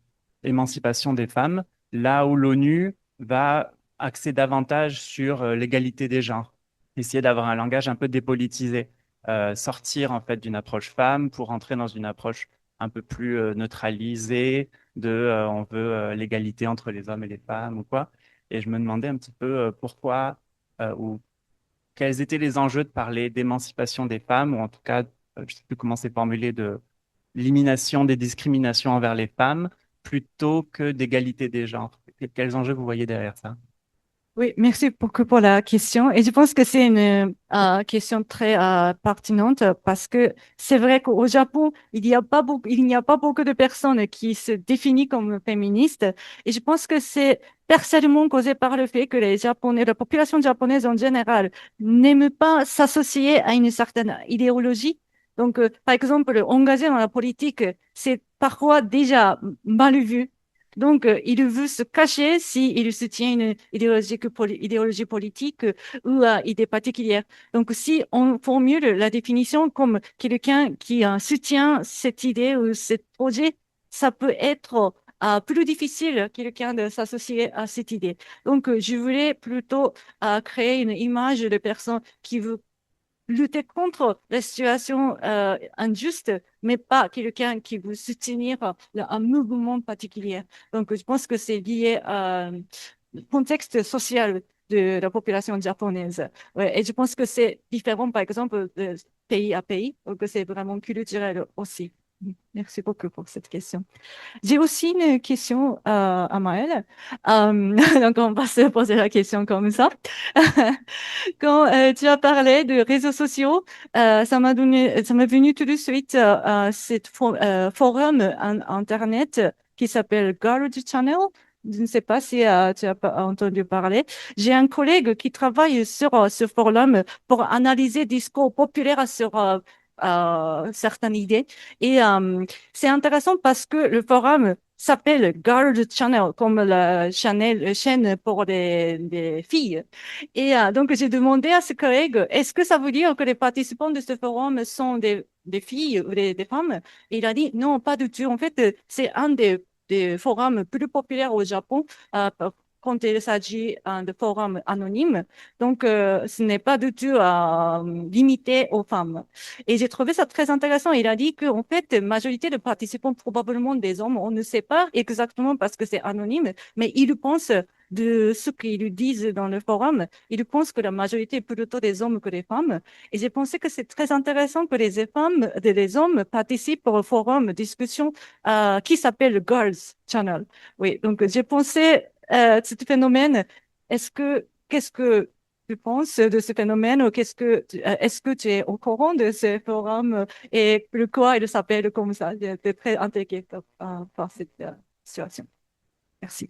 émancipation des femmes, là où l'ONU va axer davantage sur l'égalité des genres, essayer d'avoir un langage un peu dépolitisé, sortir en fait d'une approche femme pour entrer dans une approche un peu plus neutralisée de on veut l'égalité entre les hommes et les femmes ou quoi. Et je me demandais un petit peu pourquoi ou quels étaient les enjeux de parler d'émancipation des femmes, ou en tout cas, je ne sais plus comment c'est formulé, de l'élimination des discriminations envers les femmes, plutôt que d'égalité des genres. Quels enjeux vous voyez derrière ça? Oui, merci beaucoup pour la question. Et je pense que c'est une question très pertinente parce que c'est vrai qu'au Japon, il n'y a pas beaucoup de personnes qui se définissent comme féministes. Et je pense que c'est personnellement causé par le fait que les Japonais, la population japonaise en général, n'aime pas s'associer à une certaine idéologie. Donc, par exemple, engagé dans la politique, c'est parfois déjà mal vu. Donc, il veut se cacher s'il soutient une idéologie politique ou idée particulière. Donc, si on formule la définition comme quelqu'un qui soutient cette idée ou ce projet, ça peut être plus difficile quelqu'un de s'associer à cette idée. Donc, je voulais plutôt créer une image de personne qui veut lutter contre la situation injuste, mais pas quelqu'un qui veut soutenir un mouvement particulier. Donc, je pense que c'est lié au contexte social de la population japonaise. Ouais, et je pense que c'est différent, par exemple, de pays à pays, donc c'est vraiment culturel aussi. Merci beaucoup pour cette question. J'ai aussi une question à Maëlle. Donc, on va se poser la question comme ça. Quand tu as parlé de réseaux sociaux, ça m'est venu tout de suite cet forum Internet qui s'appelle Garage Channel. Je ne sais pas si tu as pas entendu parler. J'ai un collègue qui travaille sur ce forum pour analyser discours populaires sur certaines idées. Et c'est intéressant parce que le forum s'appelle Girl Channel, comme chaîne pour les filles. Et donc, j'ai demandé à ce collègue, est-ce que ça veut dire que les participants de ce forum sont des filles ou des femmes? Et il a dit, non, pas du tout. En fait, c'est un des forums plus populaires au Japon. Quand il s'agit de forums anonymes. Donc, ce n'est pas du tout limité aux femmes. Et j'ai trouvé ça très intéressant. Il a dit qu'en fait, la majorité de participants, probablement des hommes, on ne sait pas exactement parce que c'est anonyme, mais ils pensent de ce qu'ils disent dans le forum, ils pensent que la majorité est plutôt des hommes que des femmes. Et j'ai pensé que c'est très intéressant que les hommes participent au forum discussion qui s'appelle Girls Channel. Oui, donc j'ai pensé ce phénomène. Qu'est-ce que tu penses de ce phénomène ou est-ce que tu es au courant de ce forum et pourquoi il s'appelle comme ça? J'étais très intriguée par cette situation. Merci.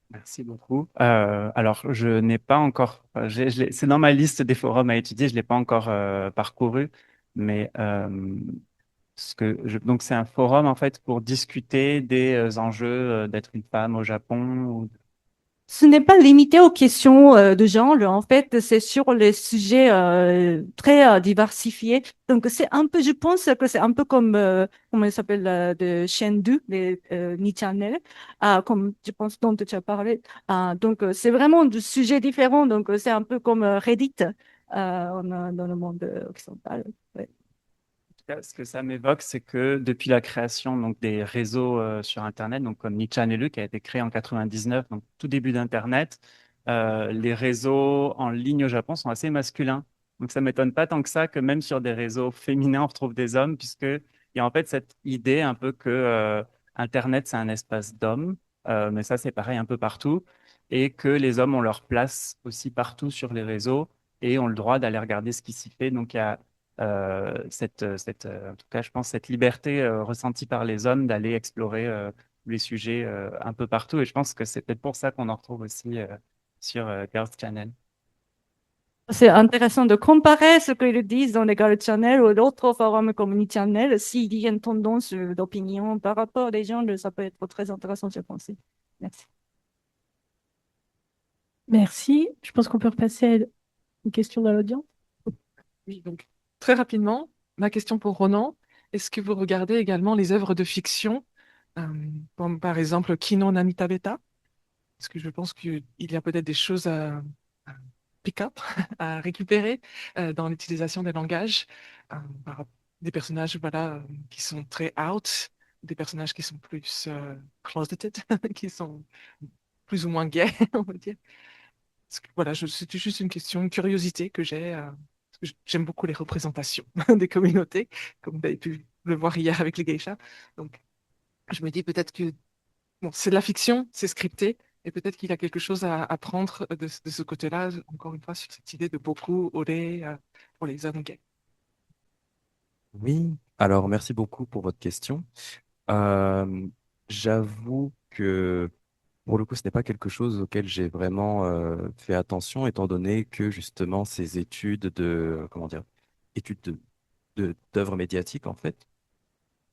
Merci beaucoup. Alors, je n'ai pas encore, c'est dans ma liste des forums à étudier, je ne l'ai pas encore parcouru, mais donc c'est un forum en fait pour discuter des enjeux d'être une femme au Japon. Ce n'est pas limité aux questions de genre. En fait, c'est sur les sujets très diversifiés. Donc, c'est un peu, je pense que c'est un peu comme, comment il s'appelle, de chaîne 2, les Nichannel, comme je pense dont tu as parlé. Donc, c'est vraiment de sujets différents. Donc, c'est un peu comme Reddit dans le monde occidental. Ouais. Ce que ça m'évoque, c'est que depuis la création donc, des réseaux sur Internet, donc comme Nichannelu, qui a été créé en 99, donc tout début d'Internet, les réseaux en ligne au Japon sont assez masculins. Donc ça m'étonne pas tant que ça que même sur des réseaux féminins, on retrouve des hommes, puisqu'il y a en fait cette idée un peu que Internet, c'est un espace d'hommes, mais ça, c'est pareil un peu partout, et que les hommes ont leur place aussi partout sur les réseaux et ont le droit d'aller regarder ce qui s'y fait. Donc il y a en tout cas, je pense, cette liberté ressentie par les hommes d'aller explorer les sujets un peu partout. Et je pense que c'est peut-être pour ça qu'on en retrouve aussi sur Girls Channel. C'est intéressant de comparer ce qu'ils disent dans les Girl Channel ou d'autres forums comme Channel. S'il y a une tendance d'opinion par rapport aux gens, ça peut être très intéressant, je pense. Merci. Merci. Je pense qu'on peut repasser à une question dans l'audience. Oui, donc très rapidement, ma question pour Ronan, est-ce que vous regardez également les œuvres de fiction, comme par exemple Kino Namita Beta? Parce que je pense qu'il y a peut-être des choses à pick up, à récupérer dans l'utilisation des langages, des personnages voilà, qui sont très out, des personnages qui sont plus closeted, qui sont plus ou moins gays, on va dire. Voilà, c'était juste une question, une curiosité que j'ai. Parce que j'aime beaucoup les représentations des communautés, comme vous avez pu le voir hier avec les geishas. Donc, je me dis peut-être que bon, c'est de la fiction, c'est scripté, et peut-être qu'il y a quelque chose à apprendre de ce côté-là, encore une fois, sur cette idée de beaucoup olé pour les hommes gays. Oui, alors merci beaucoup pour votre question. Euh, J'avoue que pour le coup, ce n'est pas quelque chose auquel j'ai vraiment fait attention, étant donné que justement ces études de, comment dire, études d'œuvres médiatiques, en fait,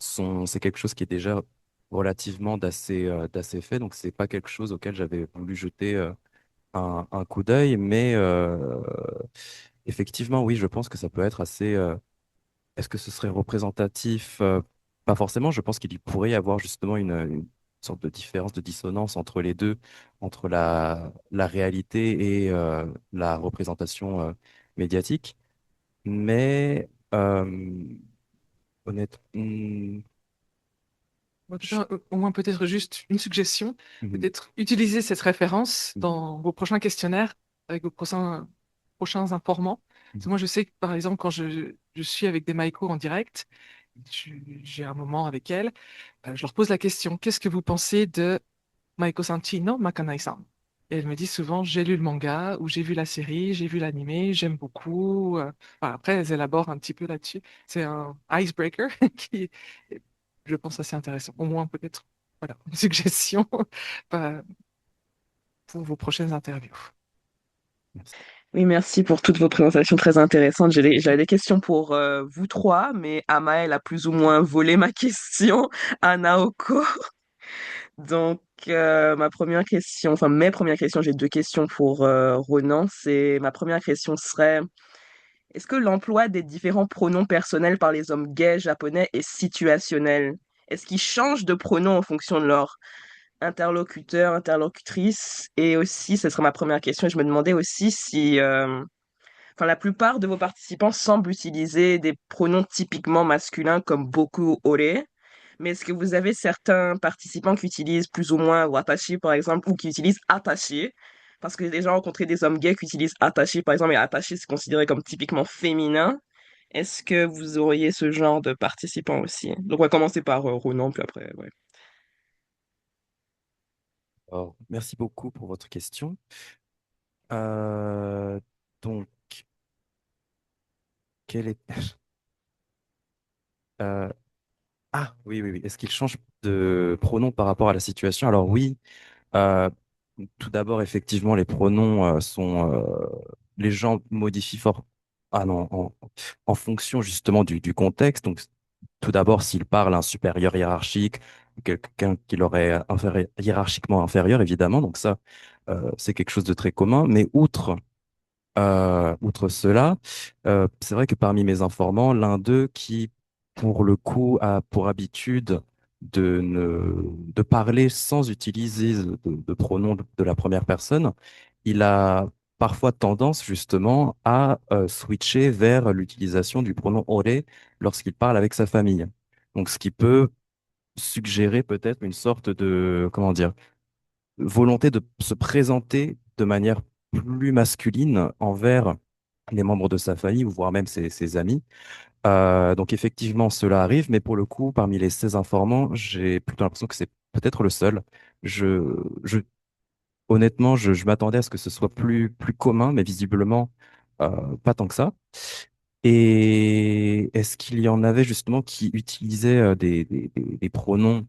c'est quelque chose qui est déjà relativement d'assez fait, donc c'est pas quelque chose auquel j'avais voulu jeter un coup d'œil, mais effectivement, oui, je pense que ça peut être assez. Est-ce que ce serait représentatif? Pas forcément. Je pense qu'il y pourrait y avoir justement une sorte de différence, de dissonance entre les deux, entre la réalité et la représentation médiatique. Mais honnêtement, Au moins peut-être juste une suggestion, mhm, peut-être utiliser cette référence dans vos prochains questionnaires avec vos prochains informant. Parce que moi, je sais que, par exemple, quand je suis avec des Maïko en direct, j'ai un moment avec elles, je leur pose la question, qu'est-ce que vous pensez de Maiko Sanchino Makanai-san? Et elle me dit souvent, j'ai lu le manga ou j'ai vu la série, j'ai vu l'animé, j'aime beaucoup. Enfin, après, elles élaborent un petit peu là-dessus. C'est un icebreaker qui est, je pense, assez intéressant. Au moins, peut-être, voilà, une suggestion euh, pour vos prochaines interviews. merci. Oui, merci pour toutes vos présentations très intéressantes. J'avais des questions pour vous trois, mais Amael a plus ou moins volé ma question à Naoko. Donc, ma première question, enfin mes premières questions, j'ai deux questions pour Ronan. Ma première question serait, est-ce que l'emploi des différents pronoms personnels par les hommes gays japonais est situationnel? Est-ce qu'ils changent de pronom en fonction de leur interlocuteur, interlocutrice? Et aussi, ce serait ma première question, et je me demandais aussi si, enfin, la plupart de vos participants semblent utiliser des pronoms typiquement masculins comme beaucoup ore. Mais est-ce que vous avez certains participants qui utilisent plus ou moins watashi, par exemple, ou qui utilisent atashi? Parce que j'ai déjà rencontré des hommes gays qui utilisent atashi, par exemple, et atashi, c'est considéré comme typiquement féminin. Est-ce que vous auriez ce genre de participants aussi? Donc, on va commencer par Ronan, puis après, ouais. Alors, merci beaucoup pour votre question. Euh, donc, quel est... Euh, ah, oui, oui, oui. Est-ce qu'il change de pronom par rapport à la situation? Alors oui, euh, tout d'abord, effectivement, les pronoms sont... les gens modifient fort... Ah non, en fonction justement du contexte. Donc, tout d'abord, s'ils parlent à un supérieur hiérarchique, quelqu'un qui leur est hiérarchiquement inférieur, évidemment. Donc ça, c'est quelque chose de très commun. Mais outre cela, c'est vrai que parmi mes informants, l'un d'eux qui, pour le coup, a pour habitude de parler sans utiliser de pronoms de la première personne, il a parfois tendance justement à switcher vers l'utilisation du pronom ore lorsqu'il parle avec sa famille. Donc, ce qui peut suggérer peut-être une sorte de, comment dire, volonté de se présenter de manière plus masculine envers les membres de sa famille, ou voire même ses amis. Donc effectivement, cela arrive, mais pour le coup, parmi les 16 informants, j'ai plutôt l'impression que c'est peut-être le seul. Je, honnêtement, je m'attendais à ce que ce soit plus commun, mais visiblement, pas tant que ça. Et est-ce qu'il y en avait justement qui utilisaient des pronoms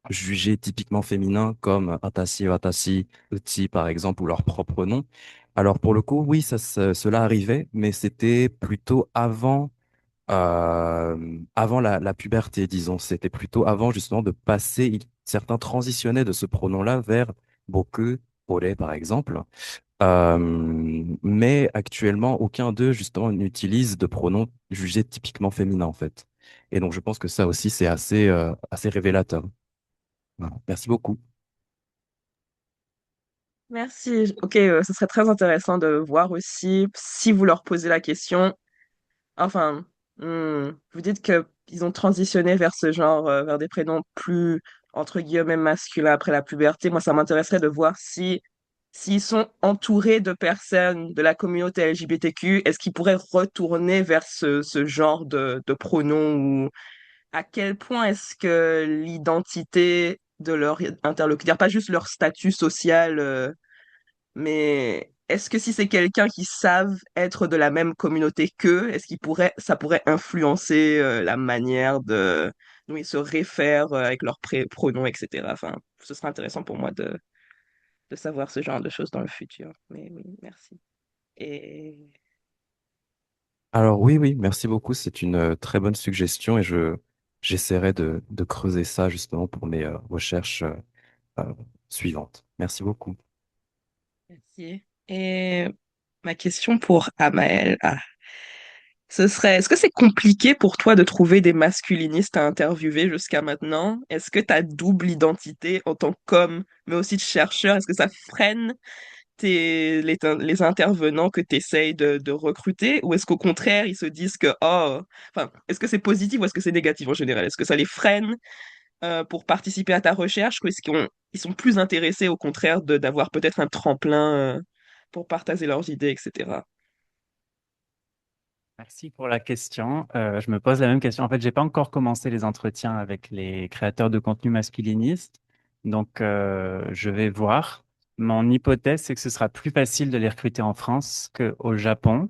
jugés typiquement féminins comme Atashi, Watashi, Uchi par exemple, ou leur propre nom? Alors pour le coup, oui, cela arrivait, mais c'était plutôt avant la puberté, disons. C'était plutôt avant justement de passer, certains transitionnaient de ce pronom-là vers boku, ore par exemple. Mais actuellement, aucun d'eux justement n'utilise de pronoms jugés typiquement féminins en fait. Et donc je pense que ça aussi c'est assez révélateur. Voilà. Merci beaucoup. Merci. Ok, ce serait très intéressant de voir aussi si vous leur posez la question. Enfin, vous dites que ils ont transitionné vers ce genre, vers des prénoms plus, entre guillemets, masculins après la puberté. Moi, ça m'intéresserait de voir si, s'ils sont entourés de personnes de la communauté LGBTQ, est-ce qu'ils pourraient retourner vers ce genre de pronoms ou à quel point est-ce que l'identité de leur interlocuteur, pas juste leur statut social, mais est-ce que si c'est quelqu'un qui savent être de la même communauté qu'eux, est-ce ça pourrait influencer la manière dont ils se réfèrent avec leurs pronoms, etc. Enfin, ce serait intéressant pour moi de savoir ce genre de choses dans le futur. Mais oui, merci. Et Alors oui, oui, merci beaucoup. C'est une très bonne suggestion et j'essaierai de creuser ça justement pour mes recherches euh, suivantes. Merci beaucoup. merci. Et ma question pour Amael, ce serait, est-ce que c'est compliqué pour toi de trouver des masculinistes à interviewer jusqu'à maintenant? Est-ce que ta double identité en tant qu'homme, mais aussi de chercheur, est-ce que ça freine les intervenants que tu essayes de recruter? Ou est-ce qu'au contraire, ils se disent que, oh, enfin, est-ce que c'est positif ou est-ce que c'est négatif en général? Est-ce que ça les freine pour participer à ta recherche ou est-ce qu'ils sont plus intéressés au contraire d'avoir peut-être un tremplin pour partager leurs idées, etc. Merci pour la question. Je me pose la même question. En fait, j'ai pas encore commencé les entretiens avec les créateurs de contenu masculiniste, donc je vais voir. Mon hypothèse, c'est que ce sera plus facile de les recruter en France qu'au Japon,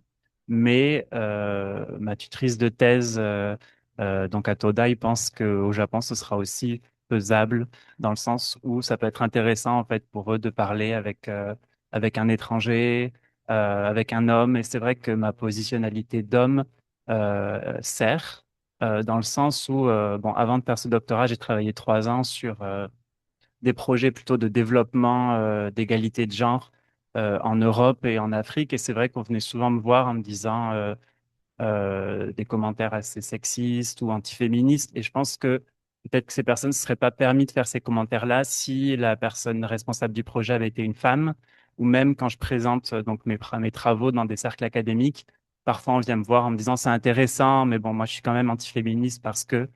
mais ma tutrice de thèse, donc à Todai, pense qu'au Japon, ce sera aussi faisable dans le sens où ça peut être intéressant en fait pour eux de parler avec un étranger avec un homme. Et c'est vrai que ma positionnalité d'homme sert dans le sens où, bon, avant de faire ce doctorat, j'ai travaillé 3 ans sur des projets plutôt de développement d'égalité de genre en Europe et en Afrique. Et c'est vrai qu'on venait souvent me voir en me disant des commentaires assez sexistes ou antiféministes. Et je pense que peut-être que ces personnes ne se seraient pas permis de faire ces commentaires-là si la personne responsable du projet avait été une femme, ou même quand je présente donc mes travaux dans des cercles académiques, parfois on vient me voir en me disant c'est intéressant, mais bon, moi je suis quand même antiféministe parce que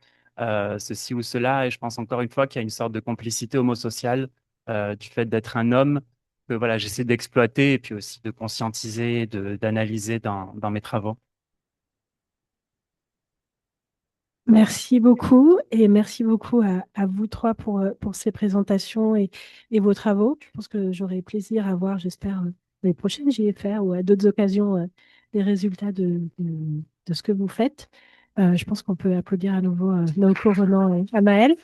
ceci ou cela. Et je pense encore une fois qu'il y a une sorte de complicité homosociale du fait d'être un homme que voilà, j'essaie d'exploiter et puis aussi de conscientiser, d'analyser dans mes travaux. Merci beaucoup et merci beaucoup à vous trois pour ces présentations et vos travaux. Je pense que j'aurai plaisir à voir, j'espère, les prochaines JFR ou à d'autres occasions, les résultats de ce que vous faites. Je pense qu'on peut applaudir à nouveau Naoko, Roland et Amael.